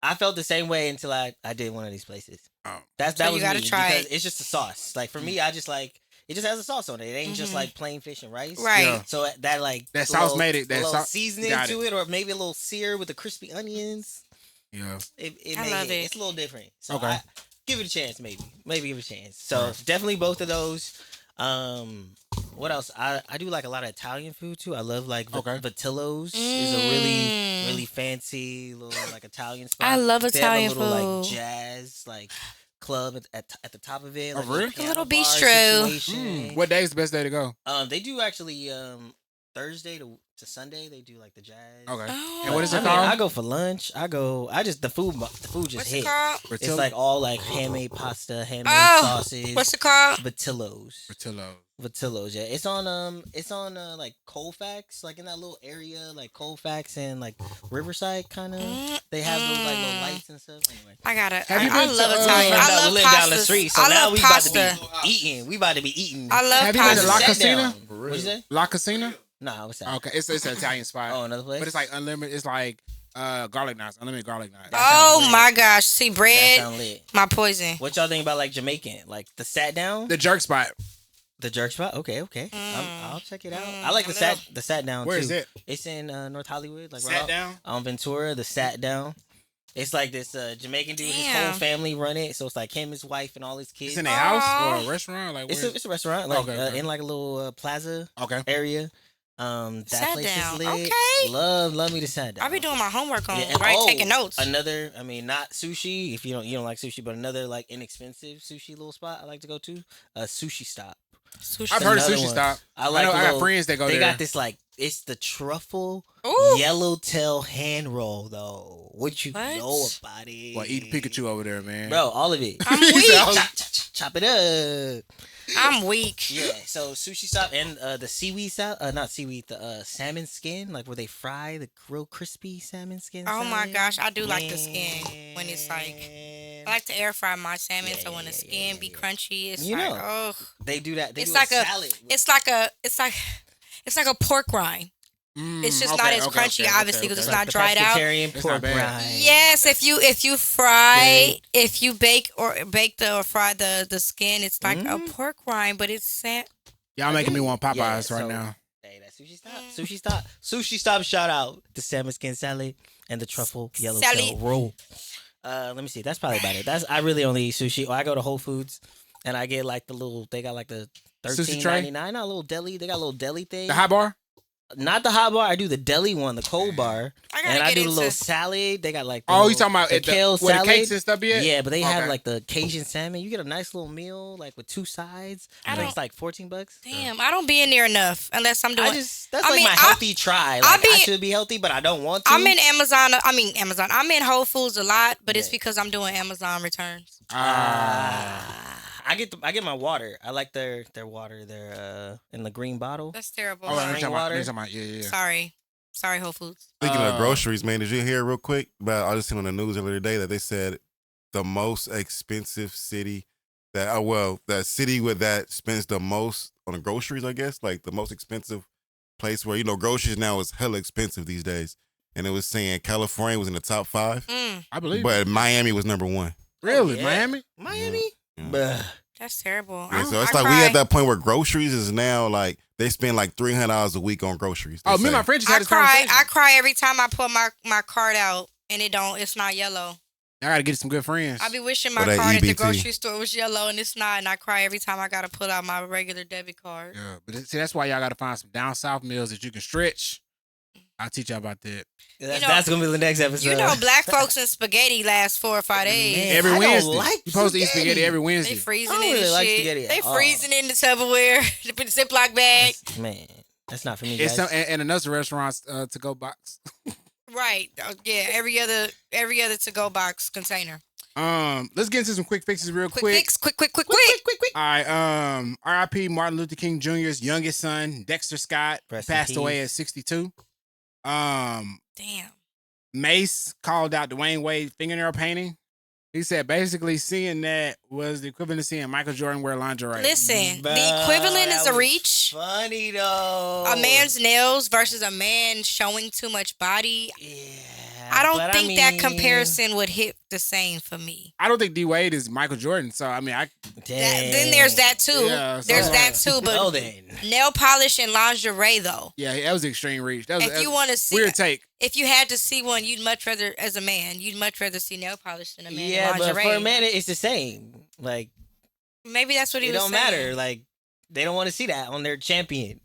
I felt the same way until I did one of these places. Oh. That So you was gotta me, try because it. it's just a sauce. Like for me, I just like it just has a sauce on it. It ain't just Mhm. like plain fish and rice. Right. Yeah. So that like That sauce little- made it- that little sauce- seasoning got to it, or maybe a little sear with the crispy onions. Yeah. It I made love it. It's a little different. So Okay. give it a chance, maybe give it a chance. So definitely both of those. What else? I do like a lot of Italian food too. I love like Okay. Vitillo's is a really fancy little like Italian spot. I love They have Italian a little like food. jazz like club at the top of it. Oh, Like really? piano A little bar bistro. situation. What day is the best day to go? They do actually Thursday to Sunday they do like the jazz. Okay. Oh. And what is I it mean, called? I go for lunch. The food just What's hit. it called? It's like all like handmade pasta, handmade Oh, sauces. what's it called? Vitillo's. Vitillo's, yeah. It's on like Colfax, like in that little area, like Colfax and like Riverside kind of. They have those like little lights and stuff. Anyway, I gotta. Have you I been love to, Italian. we I love live pasta. down the street, so I now love we pasta. about to be eating. We about to be eating. I love Have you been to pasta. La Sat Casina? down. What'd you say? La Casina? Nah, what's that? Okay, it's an Italian spot. Oh, another place. But it's like unlimited. It's like garlic knots, unlimited garlic knots. Oh my gosh! See, that bread, sound lit. my poison. What y'all think about like Jamaican, like the sat down, The jerk spot. the jerk spot? Okay. I'll check it out. I like the sat down. Where too. is it? It's in North Hollywood, like Sat down? on Ventura. The sat down. It's like this Jamaican dude. His Damn. whole family run it, so it's like him, his wife, and all his kids. It's in a house or a restaurant? Like It's where? a restaurant, like Okay. in like a little plaza Okay. area. That Sat place down. is lit. Okay. Love me to sat down. I be doing my homework on, and- right? Taking notes. Another, I mean, not sushi. If you don't like sushi, but another like inexpensive sushi little spot I like to go to. Sushi Stop. Sushi. I've heard of Another Sushi one. Stop. I like. know, the I got little- friends that go They there. got this like it's the truffle Ooh. yellowtail hand roll though. What you What? know about it? Well, eat Pikachu over there, man. bro. All of it. I'm weak. Chop it up. I'm weak. Yeah, so Sushi Stop and the seaweed not seaweed, the salmon skin, like where they fry the real crispy salmon skin. Oh my salad. gosh, I do like the skin when it's like. I like to air fry my salmon, Yeah, so when yeah, the yeah, skin yeah, be yeah. crunchy, it's You like know. oh, They do that. They it's do like a a, salad. it's like a pork rind. It's just not as crunchy, obviously, because it's Like not the dried out. pescatarian It's pork not bad. rind. Yes, if you fry, if you bake or fry the skin, it's like a pork rind, but it's Y'all making me want Popeyes Yeah, right so- now. Hey, that Sushi Stop. Sushi Stop. Sushi Stop. Shout out the salmon skin salad and the truffle yellowtail Salad. roll. Let me see. That's probably about it. I really only eat sushi. Or I go to Whole Foods and I get like the little. They got like the Sushi tray? $13.99. Not a little deli. They got a little deli thing. The hot bar? Not the hot bar. I do the deli one, the cold bar, I gotta and I get do the little into- salad. They got like the Oh, you little- talking about the at kale where salad. the cakes and stuff be at? Yeah, but they have Okay. like the Cajun salmon. You get a nice little meal like with 2 sides. I think it's like $14. damn. I don't be in there enough unless I'm doing. That's I like mean, my I- healthy try. Like, be- I should be healthy, but I don't want to. I'm in Amazon. I'm in Whole Foods a lot, but it's Yeah. because I'm doing Amazon returns. I get my water. I like their water. They're in the green bottle. That's terrible. Oh, Spring water. yeah. Sorry, Whole Foods. Speaking of groceries, man, did you hear real quick about? I just seen on the news earlier today that they said the most expensive city that city that spends the most on the groceries. I guess like the most expensive place where groceries now is hella expensive these days. And it was saying California was in the top 5, I believe. but Miami was number 1. Really, Yeah. Miami? Bah. That's terrible. Yeah, so it's like we at that point where groceries is now like they spend like $300 a week on groceries. Oh, me and my friend just had this conversation. I cry every time I pull my card out and it's not yellow. I gotta get some good friends. I be wishing my Or that card at the EBT. grocery store was yellow and it's not, and I cry every time I gotta pull out my regular debit card. Yeah, but see, that's why y'all gotta find some down south meals that you can stretch. I'll teach y'all about that. That's gonna be the next episode. You know, black folks and spaghetti last 4 or 5 days. Man, Every I don't Wednesday. like you supposed to eat spaghetti. spaghetti every They Wednesday. freezing I don't it really and like shit. spaghetti They at all. freezing it in the Tupperware, the Ziploc bag. Man, that's not for me, It's guys. some, and another restaurant's to go box. Right. Yeah. Every other to go box container. Let's get into some quick fixes real Quick quick. fix. Quick. All right. R.I.P. Martin Luther King Jr.'s youngest son, Dexter Scott, Rest in passed away peace. at 62. Damn. Mace called out Dwayne Wade fingernail painting. He said basically seeing that was the equivalent of seeing Michael Jordan wear lingerie. Listen, Bruh, the equivalent is that a was reach. Funny though. A man's nails versus a man showing too much body. Yeah. I don't but think that mean, comparison would hit the same for me. I don't think D Wade is Michael Jordan. So I mean, Then there's that too. Yeah, so- There's that too. But Well then. nail polish and lingerie though. yeah, that was extreme reach. That was If you want to see, weird take. if you had to see one, you'd much rather, as a man, you'd much rather see nail polish than a man in Yeah, but lingerie. for a man, it's the same. Like Maybe that's what he it was don't saying. matter. Like they don't want to see that on their champion.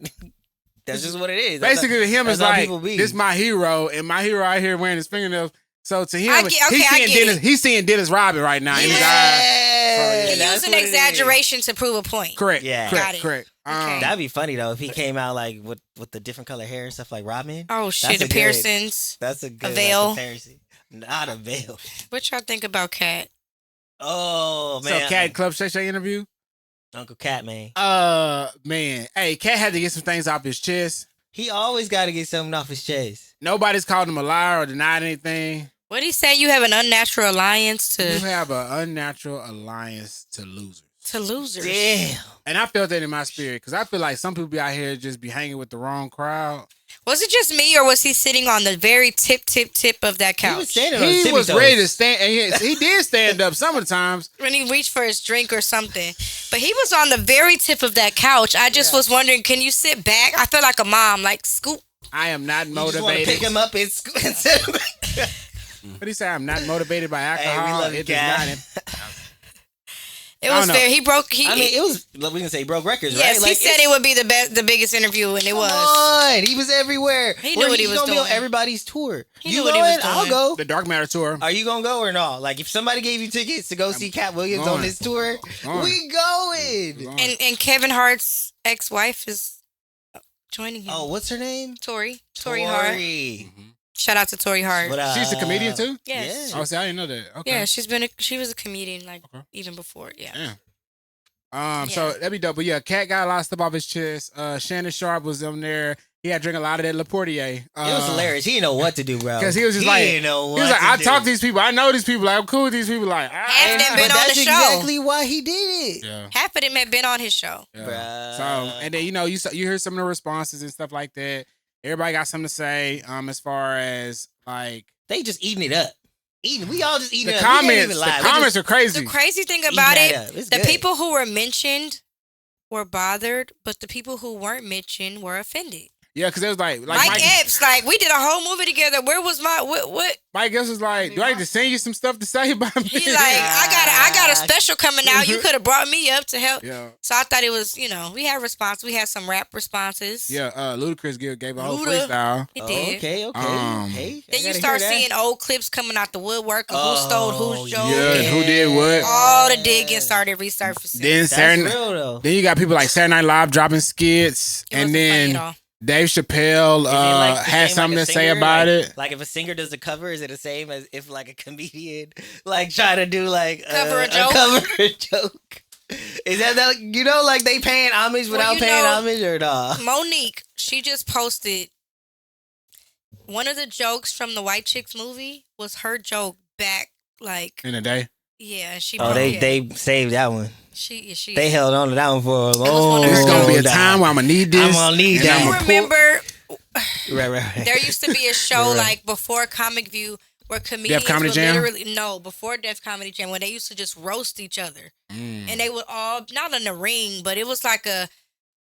That's just what it is. That's Basically, to him that's is how like people be. this my hero, and my hero out here wearing his fingernails. So to him, I get he's seeing Dennis Rodman right now in his eyes. Yeah, He that's used an what it is. exaggeration to prove a point. Correct. Yeah. Got it. Correct. Okay. That'd be funny though if he came out like with the different color hair and stuff like Rodman. Oh shit, That's the a good- piercings. That's a good veil. comparison. Not a veil. What y'all think about Katt? Oh man, So Cat Club Shay interview. Uncle Cat, man. Man, hey, Cat had to get some things off his chest. He always got to get something off his chest. Nobody's called him a liar or denied anything. What did he say? You have an unnatural alliance You to have an unnatural alliance to losers. losers. Damn. And I felt that in my spirit because I feel like some people be out here just be hanging with the wrong crowd. Was it just me, or was he sitting on the very tip of that He was couch standing on his He tippy was toes. ready to stand, and he did stand up some of the times. when he reached for his drink or something? But he was on the very tip of that couch. I just was wondering, can you sit back? I feel like a mom, like scoop. I am not You just want to motivated. pick him up and send him back. What he say? I'm not motivated by Hey, we alcohol. love you, It does Cat. not. It I was don't know. fair. He broke. I mean, it was. We can say he broke records, Yes, right? he said it would be the biggest interview, and it was. Come on, he was everywhere. He knew what he was gonna be on doing. everybody's tour. He you knew what he was going? I'll doing. go. The Dark Matter tour. Are you gonna go or no? Like, if somebody gave you tickets to go see Cat Williams going. on this tour, Going. we going. And Kevin Hart's ex-wife is joining him. Oh, what's her name? Tori Hart. Tori. Shout out to Tori Hart. What, She's a comedian too. Yes. Oh, see, I didn't know that. Okay. Yeah, she was a comedian like even before. Yeah. Damn. Yeah. So that'd be dope. But yeah, Cat got a lot of stuff off his chest. Shannon Sharp was on there. He had drank a lot of that Laportier. It was hilarious. He didn't know what to do, bro. Because he was just like, didn't know he what was like, to I do. talk to these people. I know these people. Like, I'm cool with these people. Like, Half them But been on that's the show. exactly why he did it. yeah. Half of them had been on his show. Yeah. Bruh. So and then you hear some of the responses and stuff like that. Everybody got something to say. As far as like They just eating it up. We all just eating the it up. We can't comments, even the lie. We comments just- are crazy. The crazy thing Eating about that it, up. It's the good. people who were mentioned were bothered, but the people who weren't mentioned were offended. Yeah, because it was like Mike Epps, like we did a whole movie together. Where was my what? Mike Epps was like, do I need to send you some stuff to say about me? He like, I got a special coming out. You could have brought me up to help. Yeah. So I thought it was, we had response. We had some rap responses. Yeah, Ludacris gave a whole Luda. freestyle. He did. Okay. Um, Hey, I Then you gotta start hear that. seeing old clips coming out the woodwork of who stole whose joke. Yeah, and who did what? All the digging started resurfacing. Then That's Saturday, real though. then you got people like Saturday Night Live dropping skits, It and wasn't funny then at all. Dave Chappelle Is it like the had same something like a to say singer? about Like- it. Like if a singer does the cover, is it the same as if like a comedian like try to do like Cover a joke? cover a joke? Is that you know, like they paying homage without paying homage or not? Monique, she just posted one of the jokes from the White Chicks movie was her joke back like in a day. Yeah, she. Oh, they saved that one. She. They held on to that one for a long. There's gonna be a time where I'm gonna need this. I'm gonna need that. You remember? Right. There used to be a show like before Comic View where comedians Comedy would Jam? literally before Def Comedy Jam, when they used to just roast each other, and they would all not in the ring, but it was like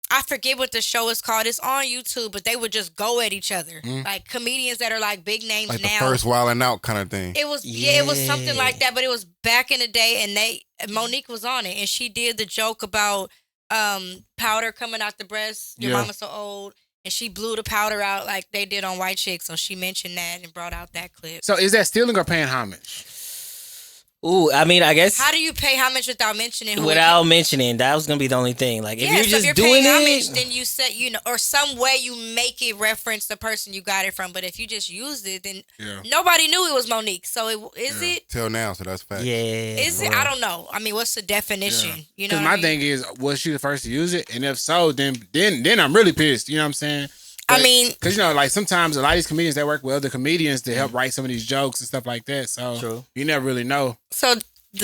I forget what the show is called. It's on YouTube, but they would just go at each other, like comedians that are like big names like now. The first Wild and Out kind of thing. It was it was something like that, but it was back in the day, and Monique was on it, and she did the joke about powder coming out the breast. Your mama's so old, and she blew the powder out like they did on White Chicks. So she mentioned that and brought out that clip. So is that stealing or paying homage? Ooh, I mean, I guess. How do you pay homage without mentioning? Without mentioning, that was gonna be the only thing. Like, if you're just if you're doing paying it, homage, then you said or some way you make it reference the person you got it from. But if you just used it, then nobody knew it was Monique. So is it till now? So that's fact. Yeah. Is it? I don't know. I mean, what's the definition? You know, because my thing is, was she the first to use it? And if so, then I'm really pissed. You know what I'm saying? I mean, because like sometimes a lot of these comedians they work with other comedians to help write some of these jokes and stuff like that. So you never really know. So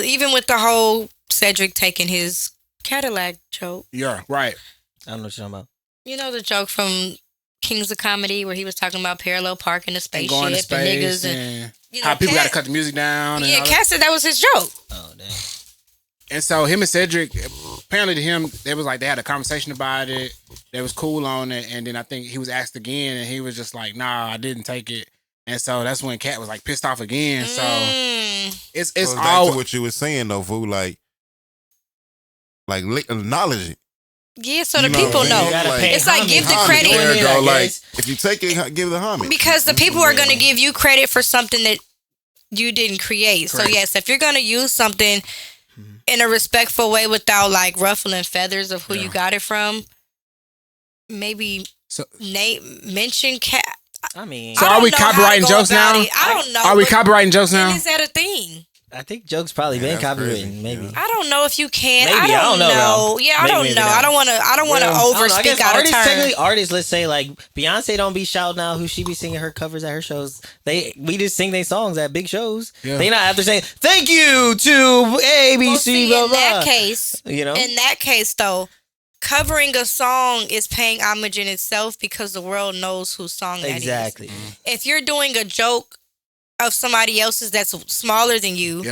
even with the whole Cedric taking his Cadillac joke. Yeah, right. I don't know what you're talking about. You know the joke from Kings of Comedy where he was talking about parallel parking the spaceship and, going to space niggas and how people got to cut the music down. Yeah, Katt said that was his joke. Oh, damn. And so him and Cedric, apparently to him, they was like they had a conversation about it. They was cool on it, and then I think he was asked again, and he was just like, "Nah, I didn't take it." And so that's when Katt was like pissed off again. So it's back all to what you were saying though, fool. Like acknowledge it. Yeah, so the people know. It's like give the credit. There you go. Like if you take it, give the homage. Because the people are gonna give you credit for something that you didn't create. Correct. So yes, if you're gonna use something in a respectful way without like ruffling feathers of who you got it from, maybe mention Katt. I mean, so are we copyrighting jokes now? I don't know. Are we copyrighting jokes now? Is that a thing? I think jokes probably been copywritten. Maybe I don't know if you can. Maybe I don't know. Yeah, I don't know. I don't want to overspeak out of turn. Technically, artists. Let's say like Beyonce don't be shouting out who she be singing her covers at her shows. We just sing their songs at big shows. Yeah. They not after saying thank you to ABC. Well, see, in that case, you know, in that case though, covering a song is paying homage in itself because the world knows whose song that is. Exactly. If you're doing a joke of somebody else's that's smaller than you,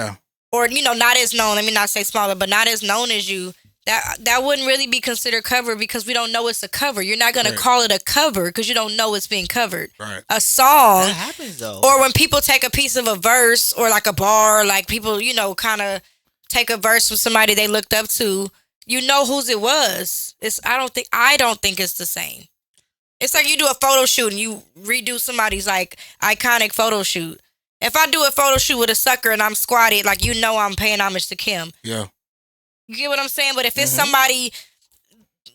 or not as known. Let me not say smaller, but not as known as you. That wouldn't really be considered cover because we don't know it's a cover. You're not gonna call it a cover because you don't know it's being covered. Right. A song, that happens though. Or when people take a piece of a verse or like a bar, like people kind of take a verse from somebody they looked up to. You know whose it was. I don't think it's the same. It's like you do a photo shoot and you redo somebody's like iconic photo shoot. If I do a photo shoot with a sucker and I'm squatted, like I'm paying homage to Kim. Yeah. You get what I'm saying? But if it's somebody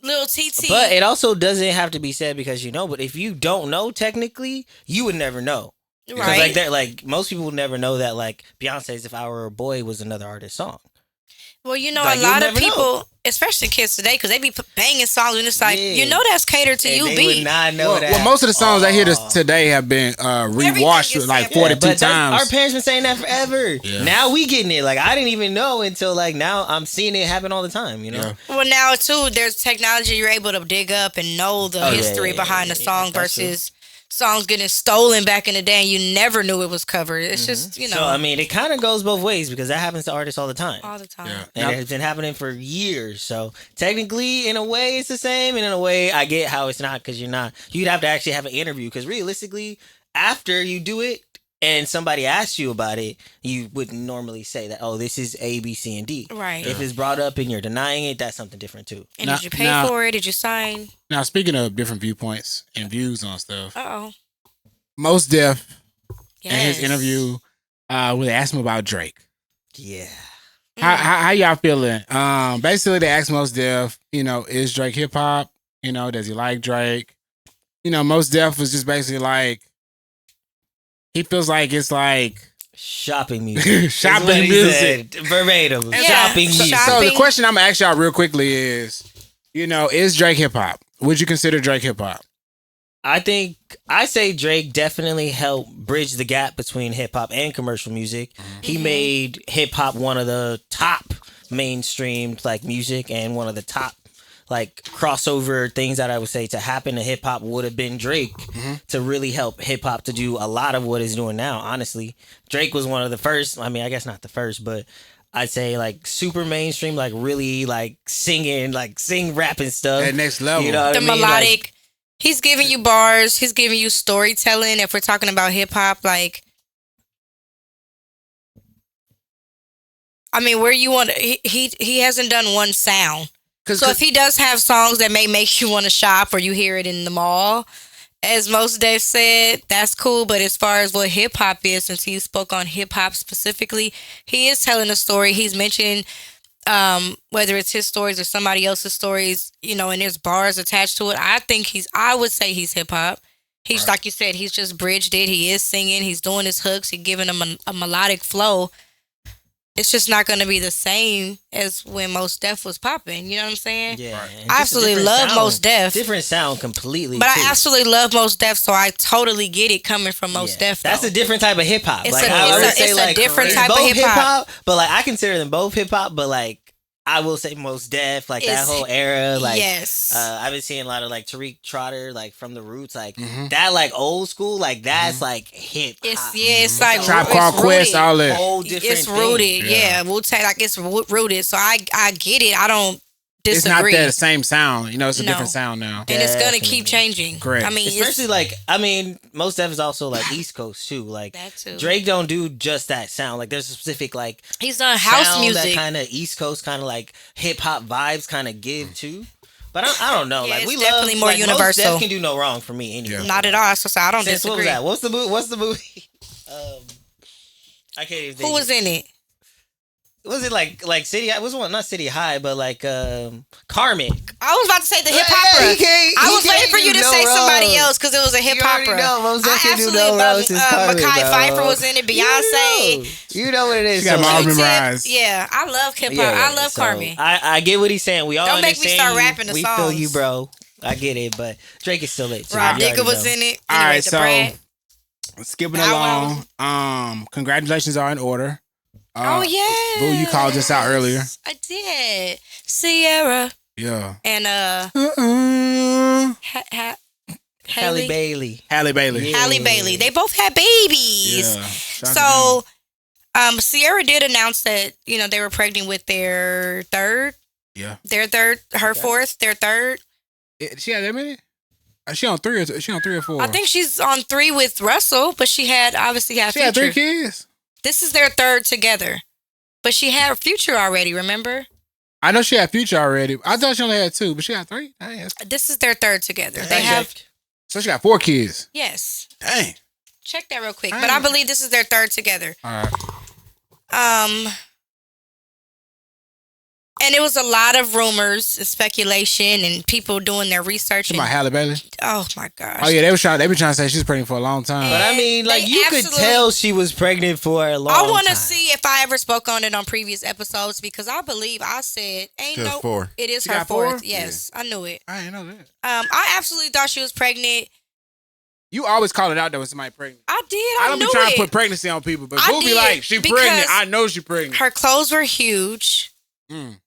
little TT. But it also doesn't have to be said because but if you don't know technically, you would never know. Right. Like most people would never know that like Beyonce's If I Were a Boy was another artist's song. Well, a lot of people, especially kids today, because they be banging songs and it's like, that's catered to you, They B. would not know that. Well, most of the songs I hear today have been rewatched like 42 times. Our parents been saying that forever. Yeah. Now we getting it. Like I didn't even know until like now I'm seeing it happen all the time. Yeah. Well, now too, there's technology you're able to dig up and know the history behind the song versus songs getting stolen back in the day and you never knew it was covered. It's just, So, I mean, it kind of goes both ways because that happens to artists all the time. All the time. Yeah. And it has been happening for years. So, technically, in a way, it's the same. And in a way, I get how it's not because you'd have to actually have an interview because realistically, after you do it and somebody asks you about it, you wouldn't normally say that, oh, this is A, B, C, and D. Right. If it's brought up and you're denying it, that's something different too. And did you pay for it? Did you sign? Now, speaking of different viewpoints and views on stuff. Uh-oh. Most Def in his interview, when they asked him about Drake. Yeah. How y'all feeling? Basically, they asked Most Def, is Drake hip hop? Does he like Drake? Most Def was just basically like, he feels like it's like Shopping music. Shopping That's what he music. said, verbatim. Yeah, Shopping music. So the Shopping. question I'm gonna ask y'all real quickly is Drake hip hop? Would you consider Drake hip hop? I say Drake definitely helped bridge the gap between hip hop and commercial music. He made hip hop one of the top mainstream like music and one of the top like crossover things that I would say to happen to hip hop would have been Drake to really help hip hop to do a lot of what it's doing now. Honestly, Drake was one of the first. I mean, I guess not the first, but I'd say like super mainstream, like really like singing, like rapping stuff. At next level. You know what The I mean? melodic. Like, He's giving you bars. He's giving you storytelling. If we're talking about hip hop, like, I mean, where you want he hasn't done one sound. So if he does have songs that may make you want to shop or you hear it in the mall, as Mos Def said, that's cool. But as far as what hip hop is, since he spoke on hip hop specifically, he is telling a story. He's mentioning whether it's his stories or somebody else's stories, you know, and there's bars attached to it. I would say he's hip hop. He's like you said, he's just bridged it. He is singing. He's doing his hooks. He's giving them a melodic flow. It's just not going to be the same as when Mos Def was popping. You know what I'm saying? yeah, I absolutely love Mos Def. Different sound completely. But too. I absolutely love Mos Def, so I totally get it coming from Mos Def. That's though. a different type of hip hop. It's Like a- I it's would a- say, it's a like different it's type of both hip-hop. But like I consider them both hip hop. But like I will say Mos Def, like that It's- whole era. Like yes. I've been seeing a lot of like Tariq Trotter, like from the Roots, like that, like old school, like that's like hip hop. It's like Tribe it's Called Quest, rooted. all that. Whole different. It's thing. rooted, yeah. We'll say like it's rooted. So I get it. I don't It's not disagree. that same sound. You know, it's a No. different sound now. And it's gonna Definitely. keep changing. Correct. I mean, Especially like Mos Def is also like East Coast too. Like That too. Drake don't do just that sound. Like there's a specific like he's done house sound music. that kind of East Coast kind of like hip hop vibes kind of give too. But I don't know. Yeah, like it's we definitely love more like, universal. Mos Def can do no wrong for me anyway. Not at all. So I don't Since, what was disagree. that? What's the movie? I can't even. Who was in it? Was it like City? It was one not City High, but like Carmen. I was about to say the hip Yeah, hopper. he can't- I he was waiting can't for you do to no say somebody wrong. else because it was a hip You already hopper. know, Mos Def I can do absolutely no love wrong since Carmen, Mekhi bro. Phifer was in it. Beyonce. You know what it is. She got so, them all like, memorized. Yeah, I love hip hop. I love so Carmen. I get what he's saying. We all Don't make me understand start you. rapping the We feel songs. you, bro. I get it, but Drake is still it too. Rob You Digger already was know. in it. All Anyway, right, the so Brat. skipping Bow along. Wow. Congratulations are in order. Oh yeah. Boo, you called us out earlier. I did. Sierra Yeah. and Uh-uh. Halle Halle Bailey. Halle Bailey. Yeah. Halle Bailey. They both had babies. Yeah. Shout out So, Sierra did announce that they were pregnant with their third, to them. fourth, their third. She had that many? She on three or four? I think she's on 3 with Russell, but she obviously had she had 3 Future. kids. This is their third together, but she had Future already. Remember? I know she had Future already. I thought she only had 2, but she had 3. Dang, This is their third together. They Dang. have so she got 4 kids. yes. Dang. Check that real quick. But I believe this is their third together. All right. And it was a lot of rumors, and speculation, and people doing their research. She my Halle Bailey. Oh my gosh! Oh yeah, they been trying to say she's pregnant for a long time. But I mean, like They you could absolutely- tell she was pregnant for a long time. I want to see if I ever spoke on it on previous episodes because I believe I said ain't Just no. 4. It is She her got 4? fourth. Yes, I knew it. I didn't know that. I absolutely thought she was pregnant. You always call it out there when somebody pregnant. I did. I I don't knew be trying it. to put pregnancy on people, but I Boo be did, like, she because pregnant. I know she pregnant. Her clothes were huge. Mm.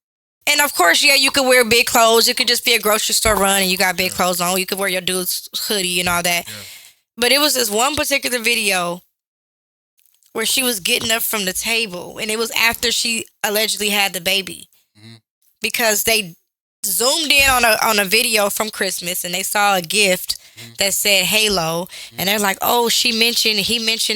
And of course, yeah, you could wear big clothes. You could just be a grocery store run and you got big clothes on. You could wear your dude's hoodie and all that. Yeah. But it was this one particular video where she was getting up from the table, and it was after she allegedly had the baby, because they zoomed in on a video from Christmas and they saw a gift that said Halo, and they're like, "Oh, he mentioned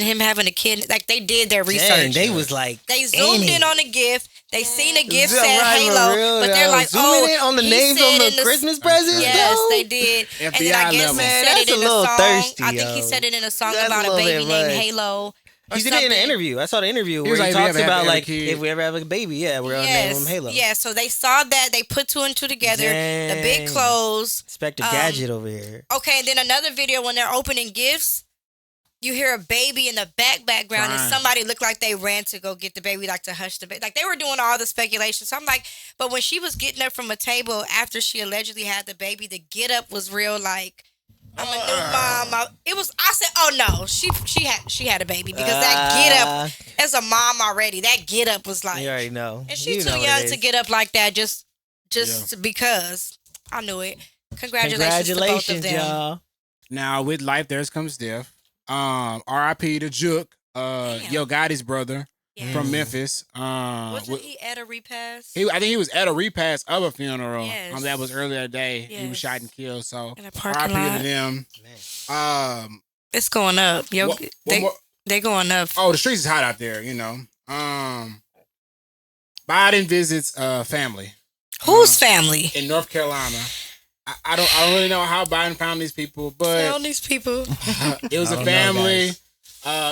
him having a kid." Like they did their research. Dang, they was like, They zoomed in on the gift. They seen a gift said Right, for Halo, real, but they're though. like, Zooming "Oh, in on the he names said on the in Christmas presents, Yes, though? they did. And then FBI I guess level. he Man, said that's it a in little a song. thirsty, I think he yo. said it in a song That's about a a little baby bit named much. Halo. Or He did it in an something. interview. I saw the interview He where was he like, if we talks ever about have a like kid. if we ever have a baby, yeah, we're gonna name him Halo. Yeah, so they saw that. They put 2 and 2 together. The big Dang. clothes. Inspector Gadget over here. Okay, and then another video when they're opening gifts. you hear a baby in the background, and Crying. somebody looked like they ran to go get the baby, like to hush the baby. Like they were doing all the speculation. So I'm like, but when she was getting up from a table after she allegedly had the baby, the get up was real. Like, I'm a new mom. It was. I said, oh no, she had a baby because that get up as a mom already. That get up was like, You already know. and she's You know too what young it to is. get up like that just because. I knew it. Congratulations to both of them. y'all. Now with life, there comes death. R.I.P. to Jook, Yo Gotti's brother Yeah. from Memphis. Wasn't he at a repass? I think he was at a repass of a funeral. Yes. That was earlier that day. He was Yes. shot and killed. So In a parking R.I.P. lot. to them. It's going up. Yo, One more- they going up. Oh, the streets is hot out there. Biden visits family Whose family? in North Carolina. I don't really know how Biden found these people, but Found these people. it was I a don't know, family.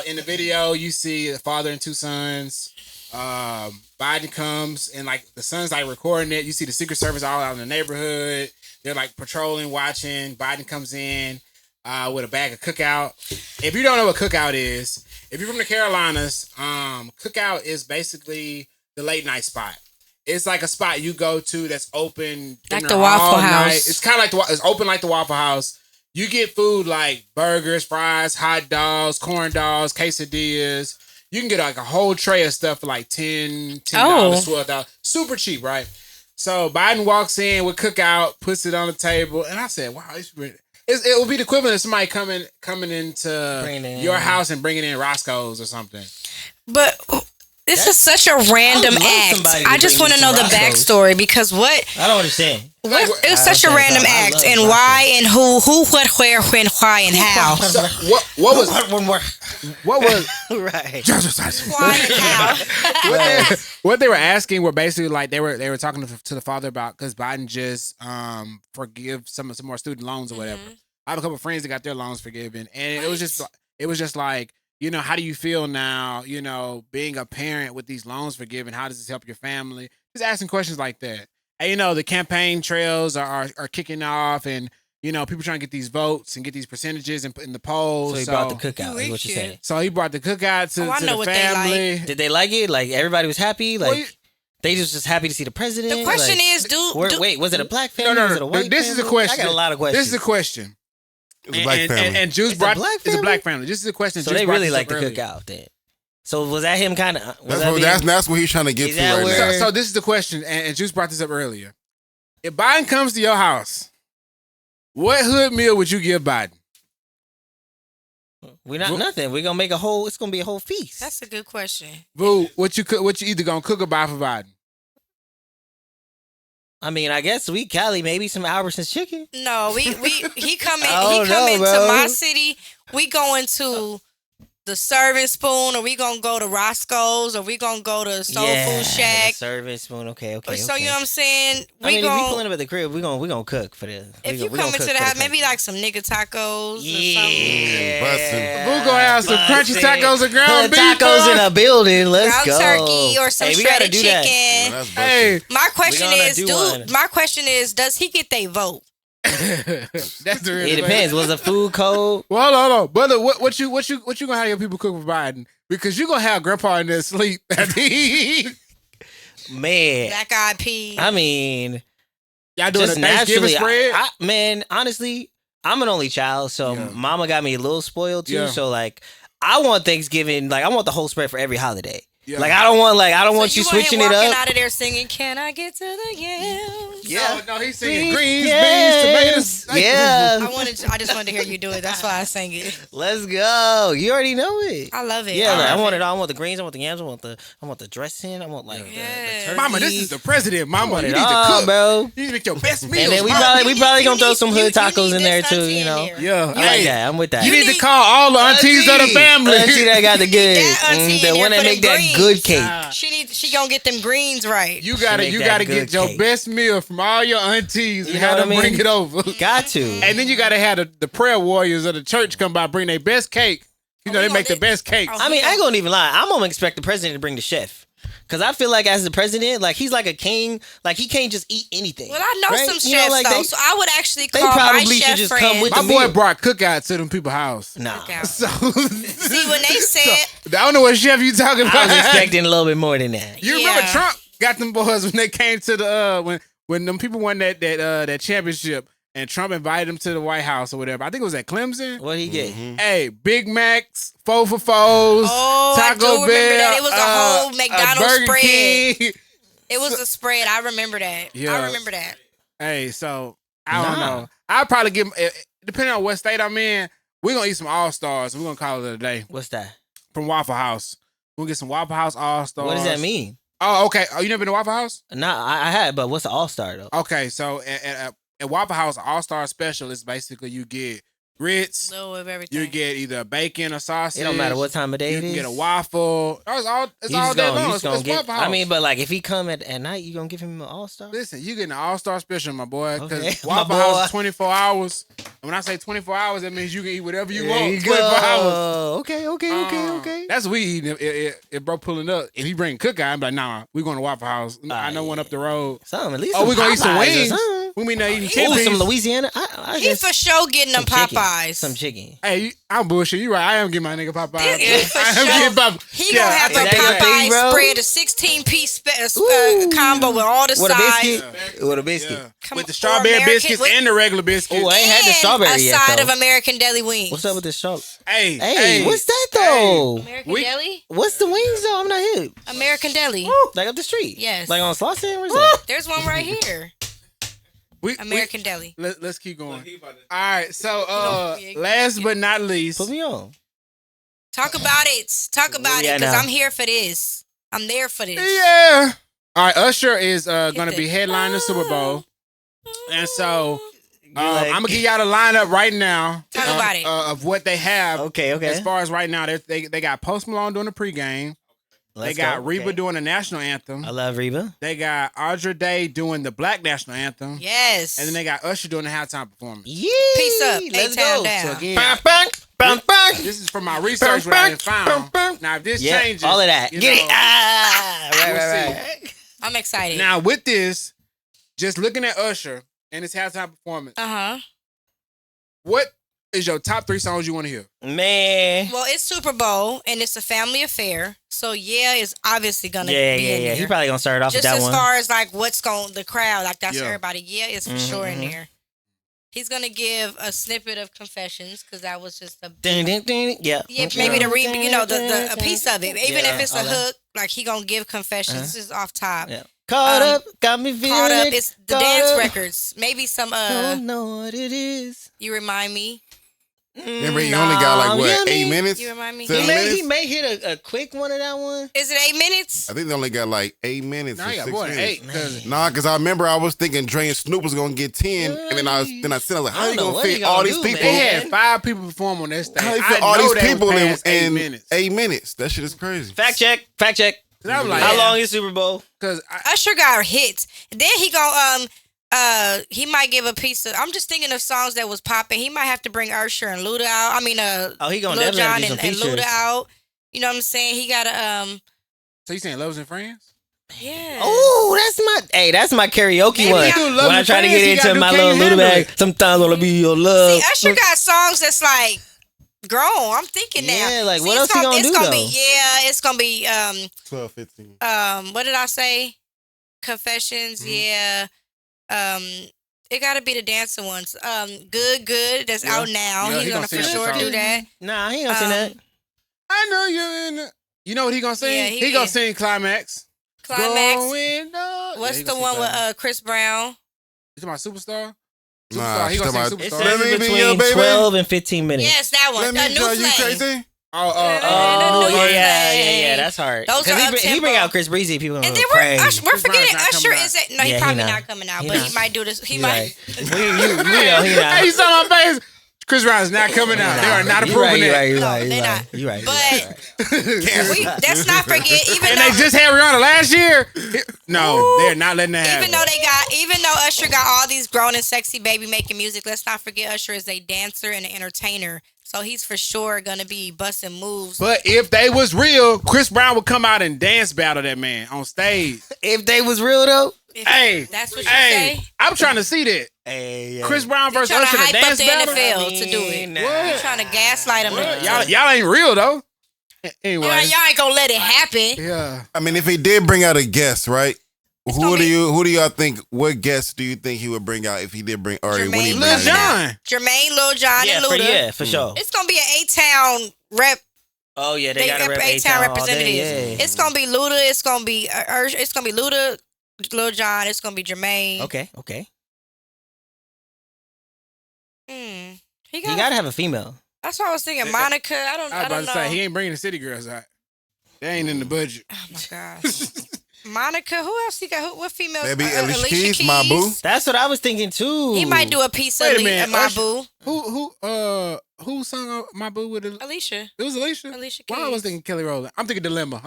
In the video, you see a father and two sons. Biden comes and like the son's like recording it. You see the Secret Service all out in the neighborhood. They're like patrolling, watching. Biden comes in with a bag of cookout. If you don't know what cookout is, if you're from the Carolinas, cookout is basically the late night spot. It's like a spot you go to that's open Like dinner the Waffle all House. night. It's kind of like it's open like the Waffle House. You get food like burgers, fries, hot dogs, corn dogs, quesadillas. You can get like a whole tray of stuff for like $10, $12. Super cheap, right? So Biden walks in with cookout, puts it on the table, and I said, "Wow, it will be the equivalent of somebody coming into your house and bringing in Roscoe's or something." But this is such a random love act. somebody to I just bring want to me know some the Roscoe's. backstory because what? I don't understand. It was such a understand. random I act, love and Roscoe's. why, and who, what, where, when, why, and how. So what was One more. what was Right. Why and how? what they were asking were basically like they were talking to the father about because Biden just forgive some more student loans or whatever. I have a couple of friends that got their loans forgiven, and it was just like, how do you feel now? Being a parent with these loans forgiven, how does this help your family? Just asking questions like that. And the campaign trails are kicking off, and people trying to get these votes and get these percentages and put in the polls. So he brought the cookout, is what you're saying. So he brought the cookout to, I to know the what they family. like. Did they like it? Like everybody was happy? Like Well, they just happy to see the president? The question Like, is, wait, was it a black family? No. Was it a white This is family? a question. I got a lot of questions. This is a question. It was a black family. And Juice It's a brought black It's a family? black family. This is a question. So Juice they brought really this like up the earlier. cookout then. So was that him kind of? That's what he's trying to get Is to that right where- now. So this is the question, and Juice brought this up earlier. If Biden comes to your house, what hood meal would you give Biden? We're not nothing. We're gonna make a whole. It's gonna be a whole feast. That's a good question. Boo, what you either gonna cook or buy for Biden? I mean, I guess Cali, maybe some Albertsons chicken. No, he coming Oh, he no, coming bro. to my city. We going to the Serving Spoon, or we gonna go to Roscoe's, or we gonna go to Soul Food Shack. Serving spoon. Okay. So you know what I'm saying? I mean, if we gon- pulling up at the crib, we gonna cook for the. if you come into the house, maybe like some nigga tacos or something. Yeah. Boo gonna have some crunchy tacos and ground Put beef. tacos boy. in a building. Let's Ground go. turkey or some Hey, we gotta shredded do that. chicken. That's Hey, busted. My question gonna is, do one. my question is, does he get their vote? that's the real It thing. depends. Was the food cold? Well, hold on, brother. What you gonna have your people cook for Biden? Because you gonna have Grandpa in there sleep. Man, Black eyed peas. I mean, Y'all doing a just Thanksgiving naturally. spread? Man, honestly, I'm an only child, so Yeah. Mama got me a little spoiled too. Yeah. So like, I want Thanksgiving. Like, I want the whole spread for every holiday. Yeah. Like, I don't want you want him switching it walking up. out of there singing, "Can I get to the yams?" Yeah. No, he's singing Greens, greens, yes. beans, tomatoes. Yeah. I just wanted to hear you do it. That's why I sang it. Let's go. You already know it. I love it. Yeah, like, I love want it. it all. I want the greens. I want the yams. I want the dressing. I want like the turkey. Mama, this is the president. I Mama, want you it need to all, cook. bro. You need to make your best meals. And then we mama. probably gonna throw need- some you- hood you tacos need in there this too. auntie You in know. here. Yeah, I like hey, that. I'm with that. You need to call all the aunties of the family. Auntie that got the good. that auntie in The there one that for make them that greens. good cake. She gonna get them greens right. You gotta make that get good your cake. best meal from all your aunties and You know have what them I mean? bring it over. Got to. And then you gotta have the prayer warriors of the church come by, bring their best cake. You know, we they gonna make the do- best cakes. Oh, I mean, I ain't gonna even lie. I'm gonna expect the president to bring the chef. Because I feel like as the president, like he's like a king. Like he can't just eat anything. Well, I know right? some You know, chefs like though, they- so I would actually they call my probably should chef just friend. come with My the boy meal. brought cookout to them people's house. No. Cookout. So See, when they said, I don't know what chef you talking about. I was expecting a little bit more than that. You remember Yeah. Trump got them boys when they came to the when them people won that championship and Trump invited them to the White House or whatever. I think it was at Clemson. What he get? Hey, Big Macs, 4 for 4s, oh, I Taco do remember Bell. that. It was a whole a McDonald's Burger spread. King. It was a spread. I remember that. Yeah. I remember that. Hey, so I don't Nah. know. I'll probably give depending on what state I'm in. We're gonna eat some All Stars. We're gonna call it a day What's that? from Waffle House. We'll get some Waffle House All Stars. What does that mean? Oh, okay. Oh, you never been to Waffle House? Nah, I had, but what's the All Star though? Okay, so at Waffle House All Star Special is basically you get grits, Little of everything. you get either bacon or sausage. It don't matter what time of day You it can is. get a waffle. It's all You all just day gonna- long. you It's just gonna get. Waffle House. I mean, but like if he come at night, you gonna give him an All Star? Listen, you getting an All Star Special, my boy. Because Okay, my Waffle boy. House is 24 hours. And when I say 24 hours, that means you can eat whatever you want. There you 24 hours. go. Okay. That's what we eat. If bro pulling up, if he bring cookout, I'm like, nah, we going to Waffle House. I know one up the road. Something, at least. Oh, we gonna eat some Popeyes or wings. something. We mean not eating Ooh, 10 some piece. Louisiana. I He guess for sure getting them some chicken. Popeyes. Some chicken. Hey, I'm bullshit. You right. I am getting my nigga Popeyes. Yeah, for I am sure. getting Popeyes. He gonna have Is a that your thing, Popeye bro? spread, a 16-piece Ooh. combo with all the With a sides. biscuit. With a biscuit. Yeah. Come With on, the strawberry American- biscuits with- and the regular biscuits. Oh, I ain't had the And strawberry a yet side though. of American Deli wings. What's up with this strawberry? Hey, What's that though? American We- Deli? What's the wings though? I'm not hip. American Deli. Like up the street. Yes. Like on Slauson? Where's that? There's one right here. American Deli. Let's keep going. All right, so Yeah, last but not least, Put me on. Talk about it. Talk about Yeah, it, because now. I'm here for this. I'm there for this. yeah. All right, Usher is going to the- be headlining the Super Bowl, and so Like- I'm gonna give y'all the lineup right now. Talk about it. Of what they have. Okay. As far as right now, they got Post Malone doing the pregame. Let's they got go. Reba Okay. doing the national anthem. I love Reba. They got Audra Day doing the Black national anthem. Yes. And then they got Usher doing the halftime performance. Yeah. Peace up. Let's A-Town go. down. So again, Bang, bang, bang, bang. this is from my research what I done found. Now if this Yeah, changes, all of that. you Get know, it. Ah, right, we'll right. I'm excited. Now with this, just looking at Usher and his halftime performance, Uh-huh. what is your top 3 songs you want to hear? Man. Well, it's Super Bowl, and it's a family affair. So, yeah, it's obviously going to Yeah. be in there. He probably gonna start off Just with that as one. far as, like, what's going the crowd, like, that's Yeah. everybody. Yeah, it's for Mhm, sure in mhm. there. He's going to give a snippet of Confessions, because that was just a... Ding, ding, ding. Yeah. Yeah, maybe the a piece of it. Even Yeah, if it's a all that. hook, like, he going to give Confessions. This is off top. Yeah. Caught up, got me feeling Caught up, it, it's the caught dance up. records. Maybe some, Don't know what it is. you remind me. Remember, he only got like what, 8 minutes? You remind me. 7 He minutes? may hit a quick one of that one. Is it 8 minutes? I think they only got like 8 minutes. Now or you got 6 more than minutes. 8. 'cause Nah, because I remember I was thinking Dre and Snoop was gonna get 10, and then I said, I was like, how I you don't know gonna what he fit gonna all these do, people? They man. had 5 people perform on that stage. How you I fit all know these they people was in past 8 minutes. 8 minutes? That shit is crazy. Fact check. 'Cause I'm like, How long is Super Bowl? Because Usher got hits. Then he go he might give a piece of. I'm just thinking of songs that was popping. He might have to bring Usher and Luda out. I mean, Oh, he gonna Lil definitely Jon do some and features. Luda out. You know what I'm saying? He got a so you saying Loves and Friends? yeah. Oh, that's my karaoke Maybe one. I- Do Love When I and try to Friends, get you into gotta my do little Can You Luda Handle bag, It? sometimes wanna be your love. See, Usher got songs that's like grown. I'm thinking now. Yeah, like, See, what it's else he gonna it's do, gonna though? be it's gonna be 12, 15. what did I say? Confessions, yeah. It gotta be the dancing ones. Good, that's out now. Yeah, He's he gonna gonna for sing that sure song. do that. Nah, he ain't gonna sing that. I know you're in the... You know what he gonna sing? Yeah, he he gonna is. sing Climax. Climax. Going on. What's Yeah, he the gonna one sing with Climax. Chris Brown? You talking about Superstar? Nah, Superstar. He she gonna talking sing about- It Superstar. says Let me be between your baby. 12 and 15 minutes. Yes, that one. Let me New tell you Flame. crazy. Oh, New yeah. That's hard. Those are he bring up-tempo. out Chris Breezy. People And go then crazy. we're Chris forgetting Brown's not Usher coming is at, no, Yeah, he he probably not. not coming out, He but not. he might do this. He You might. right. we know he not. Hey, you saw my face? Chris Brown's not coming out. They are not You right, approving you that. right, you No, right, they you not. right. You right. But let's not forget, even And though they just had Rihanna last year. No, they're not letting that happen. even though Usher got all these grown and sexy baby making music, let's not forget Usher is a dancer and an entertainer. So he's for sure gonna be busting moves. But if they was real, Chris Brown would come out and dance battle that man on stage. If they was real though. Hey, that's what you hey, say. I'm trying to see that. Hey, Chris Brown versus Trying to Usher the hype up dance the battle. NFL to do it. Nah. You trying to gaslight him? Y'all ain't real though. Anyway, y'all ain't gonna let it happen. Yeah. I mean, if he did bring out a guest, right? Who gonna do be- y'all think? What guest do you think he would bring out if he did bring? Or when he Jermaine bring Lil out? Jon. Jermaine, Lil Jon, and Luda. For sure. It's gonna be an A-Town rep. Oh yeah, they got a A-Town representative. representatives. Yeah. It's gonna be Luda. It's gonna be it's gonna be Luda, Lil Jon. It's gonna be Jermaine. Okay. He You gotta have a female. That's what I was thinking. Monica. I I was don't about to know. say he ain't bringing the city girls out. They ain't in the budget. Oh my gosh. Monica. Who else he got? What female? Maybe Alicia Keys, my boo. That's what I was thinking too. He might do a piece Wait a of minute, my Usher- boo. Who sung My Boo with it? Alicia. It was Alicia. Alicia Why I was Keys. thinking Kelly Rowland. I'm thinking Dilemma.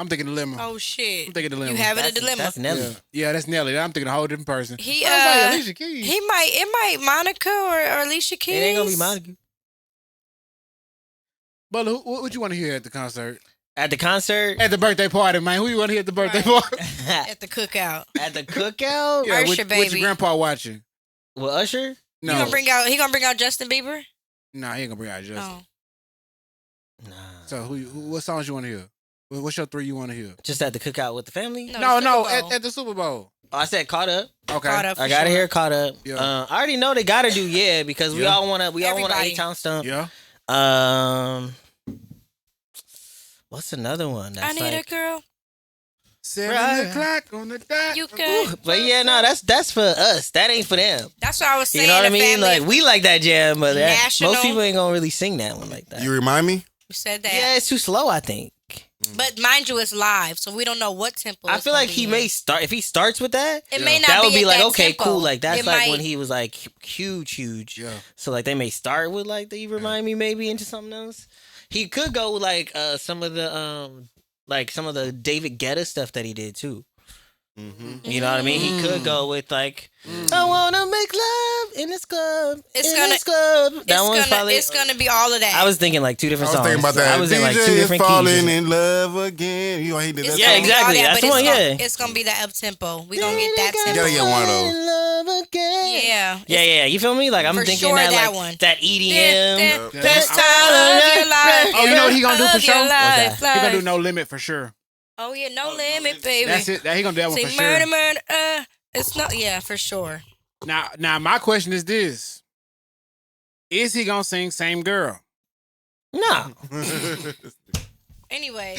Oh shit. I'm thinking Dilemma. You having a dilemma? That's Nelly. Yeah, that's Nelly. I'm thinking a whole different person. He I was like, Alicia Keys. It might Monica or Alicia Keys. It ain't gonna be Monica. But what you want to hear at the concert? At the concert? At the birthday party, man. Who you want to hear at the birthday party? At the cookout. At the cookout? Yeah, Usher, with your baby. grandpa watching. With Usher? No. He gonna bring out Justin Bieber? Nah, he ain't gonna bring out Justin. Oh. Nah. So what songs you want to hear? What's your 3 you want to hear? Just at the cookout with the family? No, No, Super Bowl. at the Super Bowl. Oh, I said Caught Up. Okay. Caught Up. I gotta hear Caught Up. Yeah. I already know they gotta do because we Yeah. all wanna Everybody. A-Town stump. Yeah. What's another one? I That's need a like, girl. 7 o'clock on the dot. You can. but yeah, no, that's for us. That ain't for them. That's what I was saying. You know what I the mean? family- Like we like that jam, but National. most people ain't gonna really sing that one like that. You remind me? You said that. Yeah, it's too slow. I think. But mind you, it's live, so we don't know what tempo. I it's feel gonna like he be may in. start if he starts with that. It may not That would be be at like that okay, tempo. cool. Like that's It like might- when he was like huge. Yeah. So like they may start with like the You Remind Me maybe into something else. He could go with like some of the David Guetta stuff that he did too. Mm-hmm. You know what I mean? He could go with like I wanna make love in this club. It's in gonna- this club. That one's probably. It's gonna be all of that. I was thinking like 2 different I was songs. thinking about that. I was in like 2 DJ is different falling keys. in love again. You know he did that. It's Yeah, gonna be all exactly. that, That's but the one, it's yeah. gonna- It's gonna be that up tempo. We gonna get that You tempo. gotta get one of those. In love again. Yeah. Yeah. You feel me? Like I'm For thinking sure that that like one. that EDM. This time of your life. Oh, you know what he gonna do for Of your sure? life, He gonna do life. No Limit for sure. Oh yeah, no limit, baby. That's it. He gonna do that one Say for sure. murder. It's not. Yeah, for sure. Now, my question is this: is he gonna sing "Same Girl"? No. Anyway,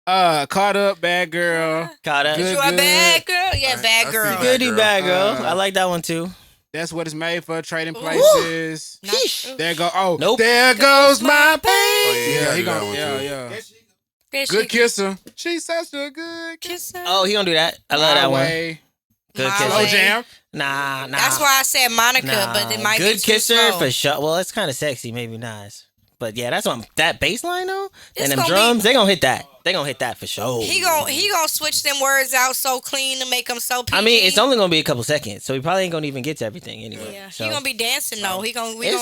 Caught Up, Bad Girl. Caught up. Good. you a bad girl? Yeah, I bad see girl. that. Goody bad girl. Uh, I like that one too. That's what it's made for. Trading Ooh. Places. Sheesh. There go. Oh, Nope. there goes my pain. Oh, yeah, Yeah, he he gotta gonna. do that one, Yeah. There she Good kisser. She's such a good kiss her. Oh, he gonna do that. I love that one. Way. Good My kisser. Slow way. jam. Nah. That's why I said Monica, Nah. but it might Good be too kisser slow. for sure. Well, it's kind of sexy, maybe nice. But yeah, that's what that bass line though, It's and them gonna drums, they gonna hit that. They gonna hit that for sure. He gonna switch them words out so clean to make them so PG. I mean, it's only gonna be a couple seconds, so he probably ain't gonna even get to everything anyway. Yeah, So he gonna be dancing though. it's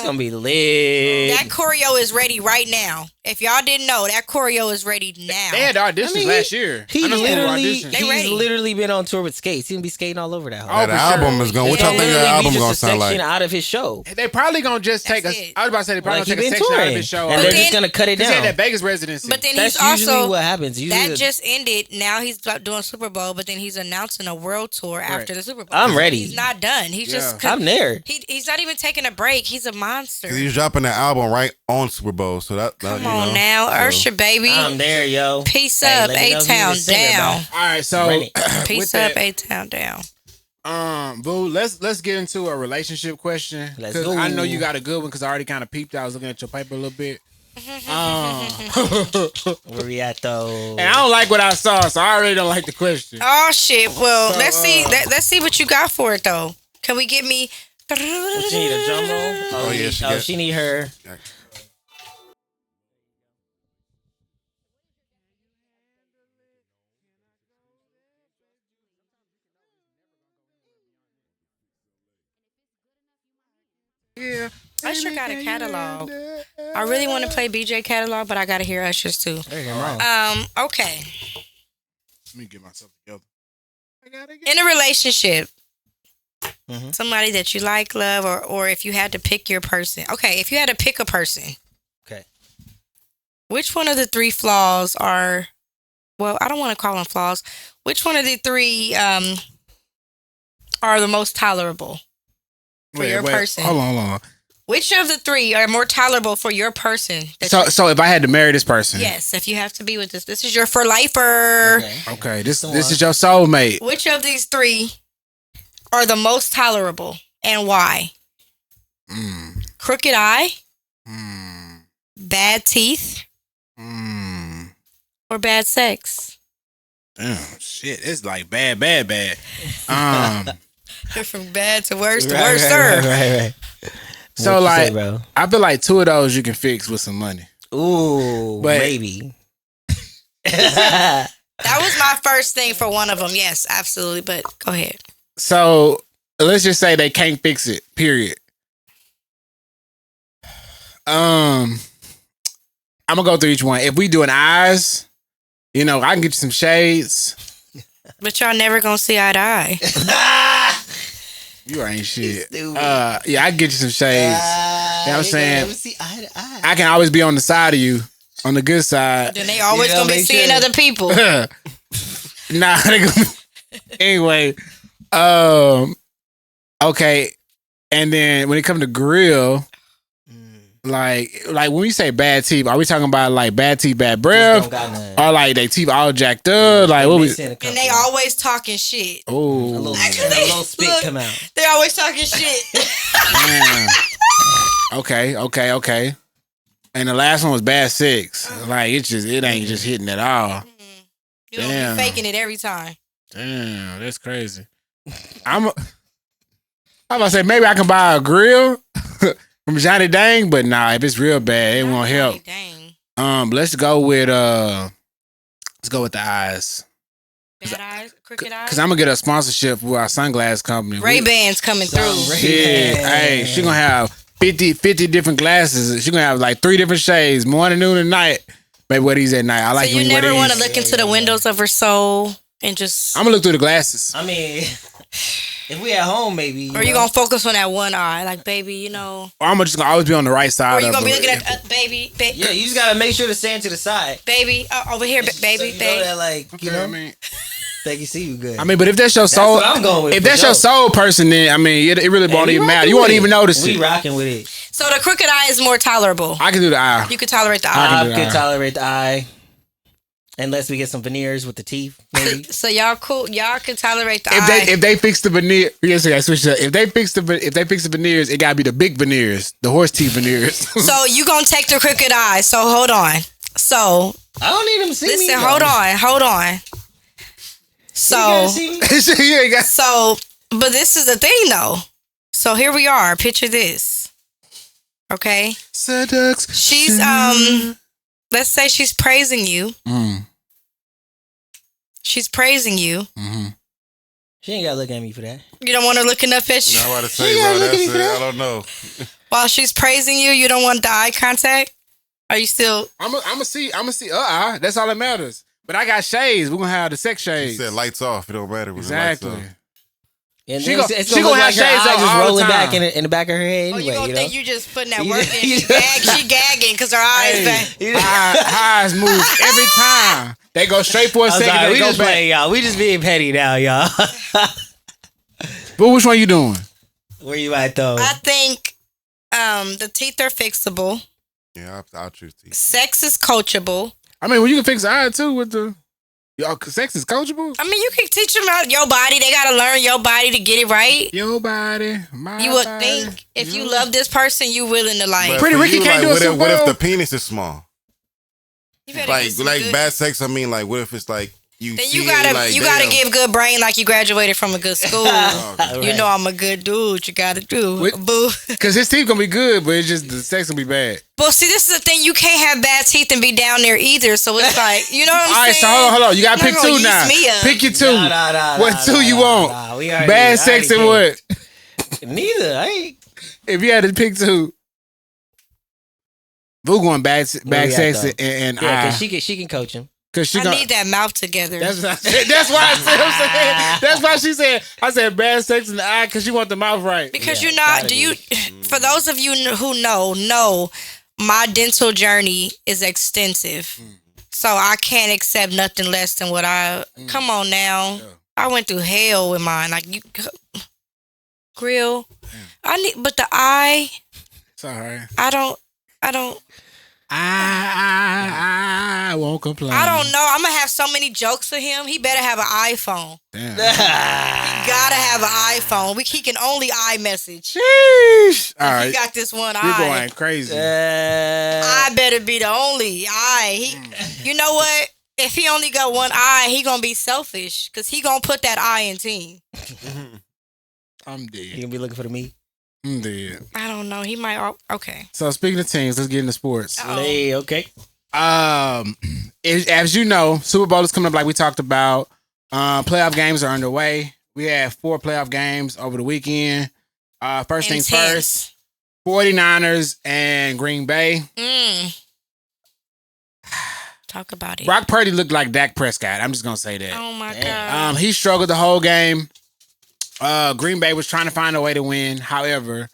gonna be lit. That choreo is ready right now. If y'all didn't know, that choreo is ready now. They had auditions I mean, last year. He I know some people literally, auditioned. They he's ready. literally been on tour with skates. He gonna be skating all over that. Oh, That for album sure. is going. What Yeah. y'all think Literally the be album just gonna a sound section like? out of his show. They probably gonna just take That's us. it. I was about to say they probably Like gonna he take a been section out of touring, his show. and But they're then- just gonna cut it He had down. that Vegas residency. But then That's he's also usually what happens. Usually, that just ended. Now he's doing Super Bowl, but then he's announcing a world tour after the Super Bowl. I'm ready. He's not done. He's just. I'm there. He's not even taking a break. He's a monster. 'Cause he's dropping the album right on Super Bowl, so that Come you on know, now, so- Usher baby. I'm there, yo. Peace Hey, up, let me know who A-Town the singer down. about. All right, so Ready. Peace with up, that, A-Town down. Boo, let's get into a relationship question. Let's 'Cause go. I know you got a good one because I already kind of peeped. I was looking at your paper a little bit. Where we at though? And I don't like what I saw, so I already don't like the question. Oh shit. Well, So, let's see. Let's see what you got for it though. Can we get me? What, she need a drum roll? Oh, yeah, she need her. Yeah. Usher Usher got a catalog. I really want to play BJ catalog, but I gotta hear Usher's too. Okay. Let me get myself together. In a relationship, somebody that you like, love, or if you had to pick your person. Okay, if you had to pick a person. Okay. Which one of the three flaws are, well, I don't want to call them flaws. Which one of the three are the most tolerable for your person? Hold on. Which of the three are more tolerable for your person? So if I had to marry this person. Yes, if you have to be with this is your for lifer. Okay, this is your soulmate. Which of these three are the most tolerable and why? Crooked eye, bad teeth, or bad sex? Damn, shit, it's like bad. From bad to worse to worse, sir. Right. So like, bro? I feel like 2 of those you can fix with some money. Ooh, But- maybe. That was my first thing for one of them. Yes, absolutely. But go ahead. So let's just say they can't fix it. Period. I'm gonna go through each one. If we doing eyes, I can get you some shades. But y'all never gonna see eye to eye. You ain't shit. Stupid. I can get you some shades. You know what I'm saying? Never see eye to eye. I can always be on the side of you, on the good side. Then they always gonna be make seeing sure. other people. Nah, they gonna anyway. Okay. And then when it comes to grill, like when we say bad teeth, are we talking about like bad teeth, bad breath? Don't got none. Or like they teeth all jacked up? Like what we Missing a couple. And they always talking shit. a Oh little spit Look. come out. They always talking shit. damn. Okay. And the last one was bad sex. Like it ain't just hitting at all. You don't Damn. be faking it every time. Damn, that's crazy. I'm about to say maybe I can buy a grill from Johnny Dang, but nah, if it's real bad, it won't help. Dang. Let's go with the eyes. Bad eyes, crooked eyes. Cause I'm gonna get a sponsorship with our sunglass company. Ray-Bans coming through. Shit, hey, she gonna have 50 different glasses. She gonna have like 3 different shades, morning, noon, and night. Maybe what these at night. I like So when you you wear never want to these. look into the windows of her soul and just, I'm gonna look through the glasses. I mean, if we at home, maybe. or you gonna focus on that one eye, like baby, Or I'm just gonna always be on the right side or of you gonna be her. looking at baby, Yeah, you just gotta make sure to stand to the side. baby, over here, So baby, you know baby. that, like, you know, I mean, they can see you good. but if that's your soul, what I'm going with, if for that's your sure. soul person, then it really won't we even matter. rocking You won't with even it. notice We it. rocking with it. So the crooked eye is more tolerable. I can do the eye. You could tolerate the I eye. can I do the could eye. tolerate the eye, unless we get some veneers with the teeth. Maybe. So y'all cool. Y'all can tolerate the eye. If they fix the veneer, yes, I switch it up. If they fix the veneers, it gotta be the big veneers, the horse teeth veneers. So you gonna take the crooked eye. So hold on. So I don't need them to see me. listen, though. hold on. You So gotta see me. You ain't got- so, but this is the thing though. So here we are. Picture this. Okay. Seduction. She's let's say she's praising you. She's praising you. She ain't gotta look at me for that. You don't want her looking up at you I'm about to say, bro, that's it. I don't know. while she's praising you. You don't want the eye contact. Are you still? I'm gonna see. That's all that matters. But I got shades. We're gonna have the sex You shades. said lights off. It don't matter. When Exactly. The lights off. And She then gon- it's she gonna gonna look have like her shades eye on just all the rolling back time. in the back of her head. Oh, Anyway, you gonna you know? think you just putting that Yeah. work in? She gagging because her eyes back. Eyes move every time. They go straight for a I'm second. sorry, They we go just back. playing, y'all. We just being petty now, y'all. But which one you doing? Where you at though? I think the teeth are fixable. Yeah, I'll choose teeth. Sex is coachable. I mean, well, you can fix the eye too with the. Y'all, sex is coachable. I mean, you can teach them about your body. They gotta learn your body to get it right. Your body, my You would body. think if you love this person, you willing to like. But Pretty for Ricky you, can't do a what if, Super what if Bowl? the penis is small? You better get some Like good- bad sex. I mean, like what if it's like you? Then see you gotta it, like, you gotta damn. give good brain like you graduated from a good school. You know I'm a good dude. You gotta do Wait. boo. Cause his teeth gonna be good, but it's just the sex gonna be bad. Well, see, this is the thing. You can't have bad teeth and be down there either. So it's like, you know what I'm All right, saying? so hold on. You gotta Not pick gonna two yeast now. me up. Pick your two. What two you want? We already, Bad sex and what? Neither. I ain't. If you had to pick two, Vu going bag Where we at, sex though? and Yeah, I. because she can coach him. Cause she I need that mouth together. That's what I said. That's why I said. I'm saying. That's why she said. I said bad sex in the eye because she want the mouth right. Because Yeah, you're not. gotta Do you? be. For those of you who know, my dental journey is extensive. So I can't accept nothing less than what I. Come on now, Yeah. I went through hell with mine. Like you, grill. I need, but the eye. It's all right. I don't. I won't complain. I don't know. I'm gonna have so many jokes for him. He better have an iPhone. Damn. He gotta have an iPhone. He can only iMessage. Sheesh. All He right. got this one You're eye. going crazy. I better be the only eye. You know what? If he only got one eye, he gonna be selfish because he gonna put that eye in team. I'm You dead. gonna be looking for the meat? I'm dead. I don't know. He might. Okay. So speaking of teams, let's get into sports. Hey, okay. As you know, Super Bowl is coming up like we talked about. Playoff games are underway. We had 4 playoff games over the weekend. First things first, 49ers and Green Bay. Talk about it. Brock Purdy looked like Dak Prescott. I'm just going to say that. Oh my God. He struggled the whole game. Green Bay was trying to find a way to win. However,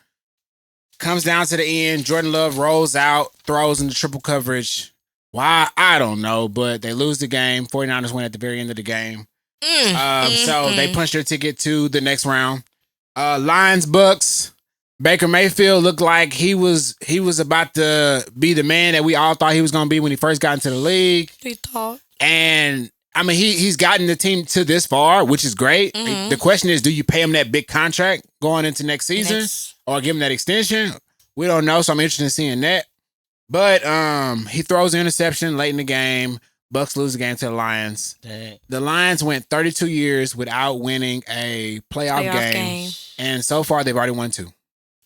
comes down to the end. Jordan Love rolls out, throws into triple coverage. Why? I don't know, but they lose the game. 49ers win at the very end of the game. So they punched their ticket to the next round. Lions, Bucks. Baker Mayfield looked like he was about to be the man that we all thought he was going to be when he first got into the league. He thought. And I mean, he's gotten the team to this far, which is great. The question is, do you pay him that big contract going into next season or give him that extension? We don't know, so I'm interested in seeing that. But he throws an interception late in the game. Bucks lose the game to the Lions. Dang. The Lions went 32 years without winning a playoff game. And so far, they've already won 2.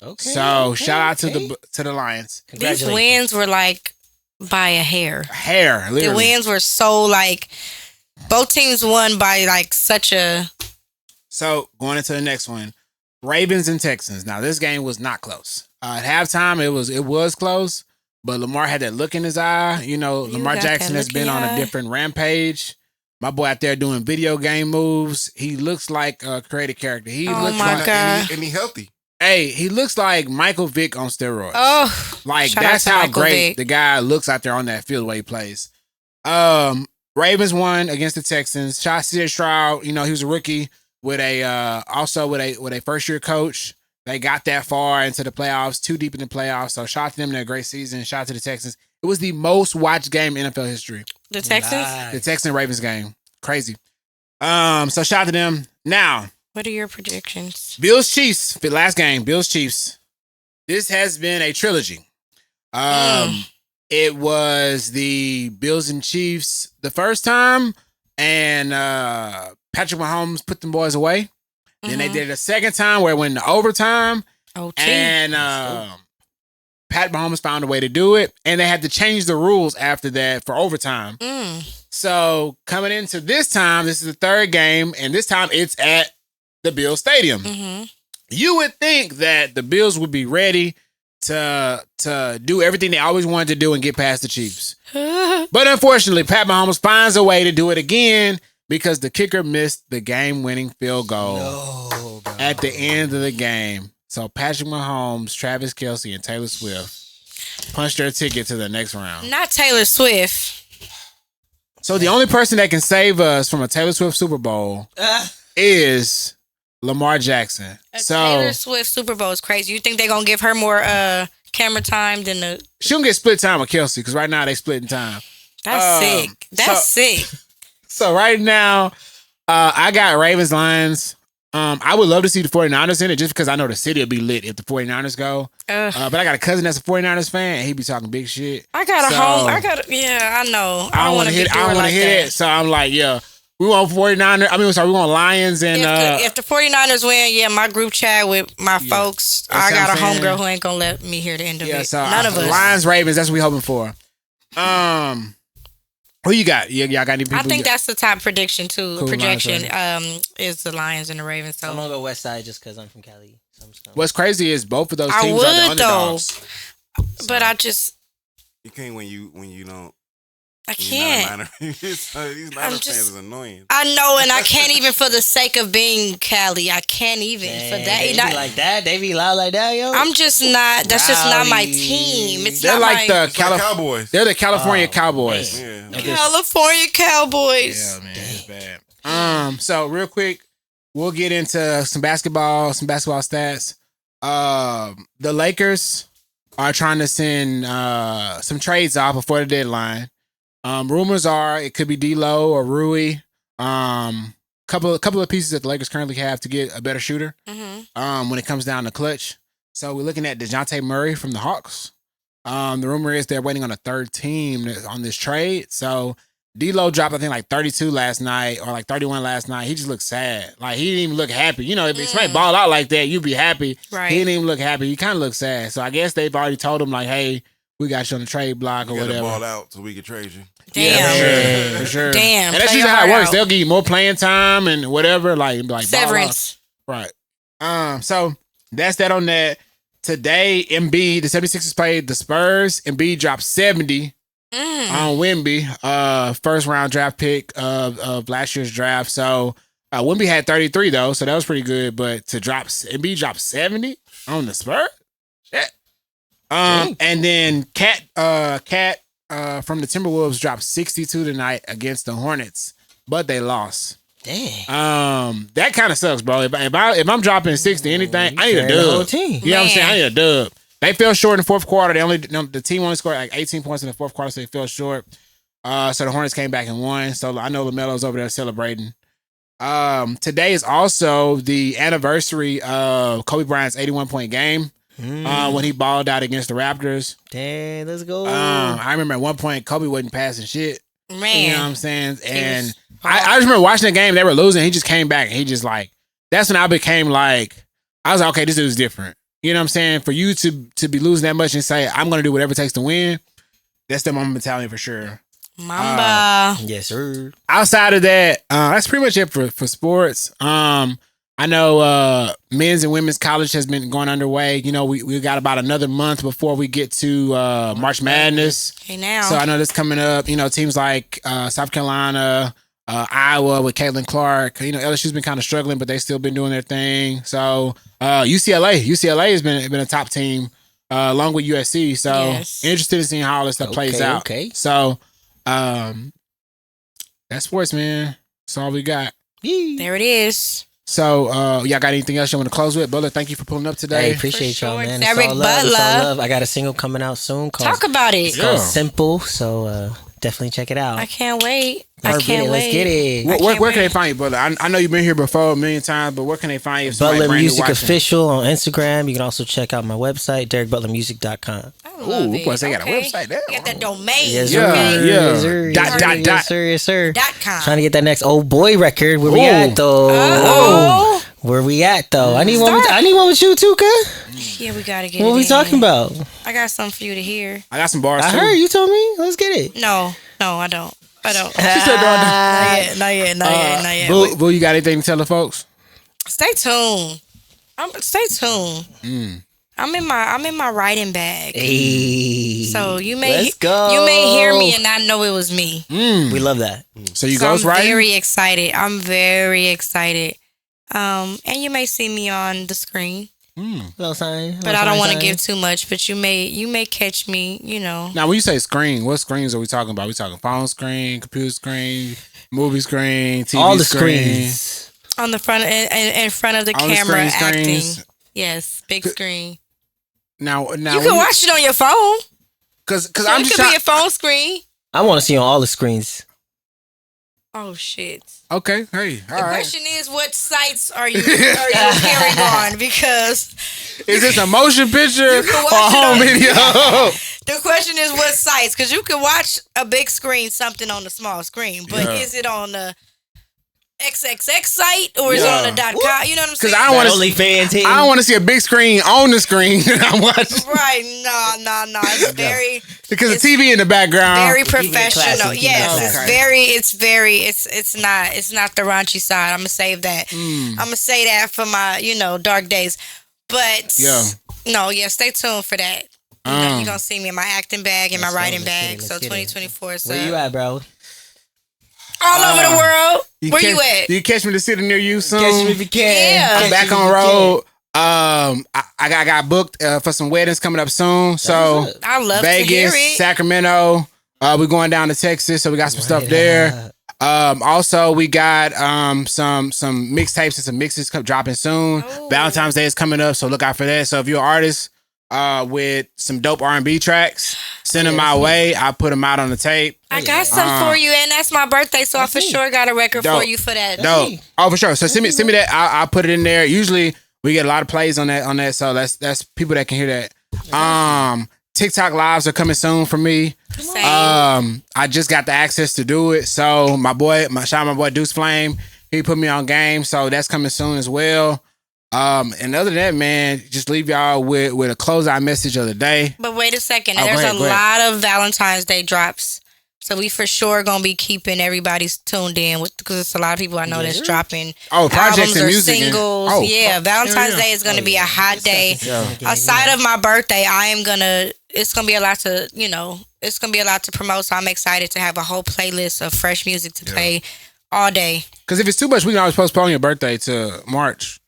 Okay. So shout out to the Lions. These Congratulations. wins were like by a hair. Hair, literally. The wins were so like both teams won by like such a. So going into the next one, Ravens and Texans. Now this game was not close. At halftime, it was close, but Lamar had that look in his eye. You know, Lamar got Jackson that has look been in on your a eye. different rampage. My boy out there doing video game moves. He looks like a creative character. He Oh looks my like, God. And he healthy. hey, he looks like Michael Vick on steroids. Oh, Like shout out that's to how Michael great Vick. the guy looks out there on that field the way he plays. Ravens won against the Texans. Shot CJ Stroud, you know, he was a rookie with a first year coach. They got that far into the playoffs, 2 deep in the playoffs. So shout to them, they're a great season. Shout out to the Texans. It was the most watched game in NFL history. the Texans. The Texans Ravens game. Crazy. So shout out to them. Now, What are your predictions? Bills Chiefs, the last game, Bills Chiefs. This has been a trilogy. It was the Bills and Chiefs the first time, and Patrick Mahomes put them boys away. Then they did it a second time where it went into overtime, Oh, and Pat Mahomes found a way to do it, and they had to change the rules after that for overtime. So coming into this time, this is the third game, and this time it's at the Bills Stadium. You would think that the Bills would be ready to do everything they always wanted to do and get past the Chiefs. But unfortunately, Pat Mahomes finds a way to do it again because the kicker missed the game-winning field goal at the end of the game. So Patrick Mahomes, Travis Kelce, and Taylor Swift punched their ticket to the next round. Not Taylor Swift. So the only person that can save us from a Taylor Swift Super Bowl is Lamar Jackson. Taylor Swift Super Bowl is crazy. You think they're gonna give her more camera time than the? She don't get split time with Kelce because right now they splitting time. That's sick. That's sick. So right now, I got Ravens Lions. I would love to see the 49ers in it just because I know the city will be lit if the 49ers go. But I got a cousin that's a 49ers fan and he be talking big shit. I got a So- home. Yeah, I know. I don't want to hit. I don't want to like hit that. it. So I'm like, yeah, we want 49ers. we want Lions and If the 49ers win, yeah, my group chat with my folks, That's I got a what I'm saying. homegirl who ain't gonna let me hear the end of yeah. it. So None of us. Lions Ravens. That's what we hoping for. Who you got? Y'all got any people? I think that's the top prediction too. Cool, Projection Lions, is the Lions and the Ravens. So I'm gonna go West Side just because I'm from Cali. So I'm just gonna... What's crazy is both of those I teams are the would, though. underdogs. but I just You can't when you don't. I can't. These Niners fans is annoying. I know, and I can't even for the sake of being Cali. I can't even for that. They be like that. They be loud like that, yo. I'm just not. That's just not my team. It's They're not like my, the Cowboys. They're the California Cowboys. Yeah. California Cowboys. Yeah, man, it's bad. So real quick, we'll get into some basketball stats. The Lakers are trying to send some trades off before the deadline. Rumors are it could be D'Lo or Rui. Couple of pieces that the Lakers currently have to get a better shooter. When it comes down to clutch. So we're looking at DeJounte Murray from the Hawks. The rumor is they're waiting on a third team on this trade. So D'Lo dropped, I think, like 32 last night or like 31 last night. He just looked sad. Like, he didn't even look happy. You know, if somebody ball out like that, you'd be happy. Right. He didn't even look happy. He kind of looked sad. So I guess they've already told him, like, hey, we got you on the trade block or You whatever. ball out so we can trade you. Damn. For sure. Damn. And that's Play usually how it hard works. out. They'll give you more playing time and whatever. Like ball out. Severance. Right. So that's that on that. Today, Embiid, the 76ers played the Spurs. Embiid dropped 70 on Wemby, first round draft pick of last year's draft. So Wemby had 33 though, so that was pretty good. But Embiid dropped 70 on the Spurs. Shit. And then Katt from the Timberwolves dropped 62 tonight against the Hornets, but they lost. Damn. That kind of sucks, bro. If I'm dropping 60 anything, I need a carrying the whole dub. team. You know what I'm saying? I need a dub. They fell short in the fourth quarter. The team only scored like 18 points in the fourth quarter, so they fell short. So the Hornets came back and won. So I know LaMelo's over there celebrating. Today is also the anniversary of Kobe Bryant's 81-point game when he balled out against the Raptors. Damn, let's go. I remember at one point Kobe wasn't passing shit. Man. You know what I'm saying? And I just remember watching the game. They were losing. He just came back and he just like, that's when I became like, I was like, okay, this dude's different. You know what I'm saying? For you to be losing that much and say, I'm going to do whatever it takes to win, that's the Mamba mentality for sure. Mamba. Yes, sir. Outside of that, that's pretty much it for sports. I know men's and women's college has been going underway. You know, we got about another month before we get to March Madness. Hey, now. So I know this coming up. You know, teams like South Carolina, Iowa with Caitlin Clark. You know, LSU's been kind of struggling, but they still been doing their thing. So UCLA has been a top team along with USC. So interested in seeing how all this stuff plays out. Okay. So that's sports, man. That's all we got. There it is. So y'all got anything else you want to close with? Butler, thank you for pulling up today. Hey, appreciate y'all, man. Derek It's all love. It's all Butler. love. I got a single coming out soon. Talk about it. It's called Simple. So definitely check it out. I can't wait. Let's get it. Where can they find you, Butler? I know you've been here before a million times, but where can they find you? If somebody Butler brand new Music watching? Official on Instagram. You can also check out my website, DerekButlerMusic.com. Love it. Plus they got a website there. You got that domain. Yes, Yeah, sir. yeah. Yes, sir. Dot. Yes, sir. Yes, sir. .com. Trying to get that next old boy record. Where we at, though? Oh. Where we at, though? I need one with you, too, cuz. Yeah, we gotta get What it we in. talking about? I got something for you to hear. I got some bars I too. heard you told me. Let's get it. No, I don't. She said Not yet. Boo, you got anything to tell the folks? Stay tuned. Stay tuned. I'm in my writing bag. Hey. So you may Let's go. you may hear me and not know it was me. We love that. So you So I'm ghostwriting? very excited. I'm very excited. And you may see me on the screen, Little sign. but I don't want to give too much. But you may catch me. You know, Now, when you say screen, what screens are we talking about? We talking phone screen, computer screen, movie screen, TV all the screen. screens. on the front in front of the All the camera screens. acting. Yes, big screen. Now, You can watch it on your phone. because So I'm it just could be trying. your phone screen. I want to see on all the screens. Oh shit. Okay, hey, all The right. question is, what sites are you carrying on? Because Is this a motion picture or can watch a it home on- video? the question is, what sites? Because you can watch a big screen, something on the small screen, but Yeah. is it on the XXX site or is it on the .com? You know what I'm saying? Because I don't want to. OnlyFans team. I don't want to see a big screen on the screen that I'm watching. Right? No. It's very, Because the TV in the background. very Keep it professional. classy, keep it Yes, classy. it's not the raunchy side. I'm gonna save that. I'm gonna say that for my dark days. But Yeah. stay tuned for that. You're gonna see me in my acting bag and my writing bag. Let's So get it. 2024. So Where you at, bro? all over the world. Where you at? You catch me to sit near you soon. Catch me if you can. Yeah. I'm back on road. I got booked for some weddings coming up soon. So I love to hear Vegas, it. Sacramento. We're going down to Texas, so we got some stuff there. Also, we got some mixtapes and some mixes dropping soon. Ooh. Valentine's Day is coming up, so look out for that. So if you're an artist with some dope R&B tracks, send them my way. I put them out on the tape. I got some for you, and that's my birthday, so I for sure got a record Dope. for you for that. Dope. Oh, for sure. So send me that. I'll put it in there. Usually we get a lot of plays on that. So that's people that can hear that. TikTok lives are coming soon for me. Same. I just got the access to do it. So my boy Deuce Flame, he put me on game. So that's coming soon as well. And other than that, man, just leave y'all with a closeout message of the day. But wait a second. Oh, There's go ahead. a lot of Valentine's Day drops. So we for sure gonna be keeping everybody tuned in because it's a lot of people I know that's dropping Projects albums and or music. singles. Valentine's Day is gonna be a hot day. Aside of my birthday, it's gonna be a lot to, it's gonna be a lot to promote. So I'm excited to have a whole playlist of fresh music to play all day. Because if it's too much, we can always postpone your birthday to March.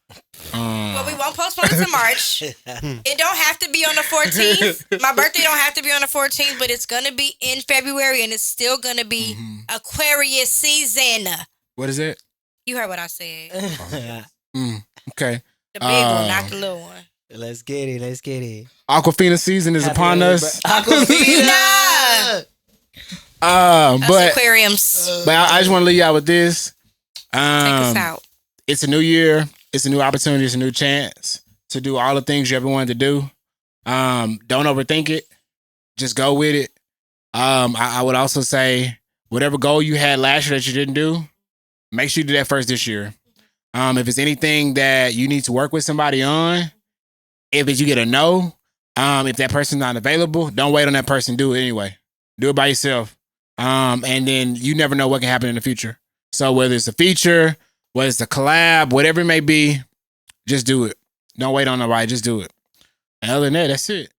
Well, we won't postpone it to March. It don't have to be on the 14th. My birthday don't have to be on the 14th, but it's gonna be in February, and it's still gonna be Aquarius season. What is it? You heard what I said. Okay. The big one, not the little one. Let's get it. Aquafina season is upon us. Aquafina. That's But aquariums. I just want to leave y'all with this. Take us out. It's a new year. It's a new opportunity. It's a new chance to do all the things you ever wanted to do. Don't overthink it. Just go with it. I would also say whatever goal you had last year that you didn't do, make sure you do that first this year. If it's anything that you need to work with somebody on, if you get a no, if that person's not available, don't wait on that person. Do it anyway. Do it by yourself. And then you never know what can happen in the future. So whether it's a feature, whether it's a collab, whatever it may be, just do it. Don't wait on nobody. Just do it. And other than that, that's it.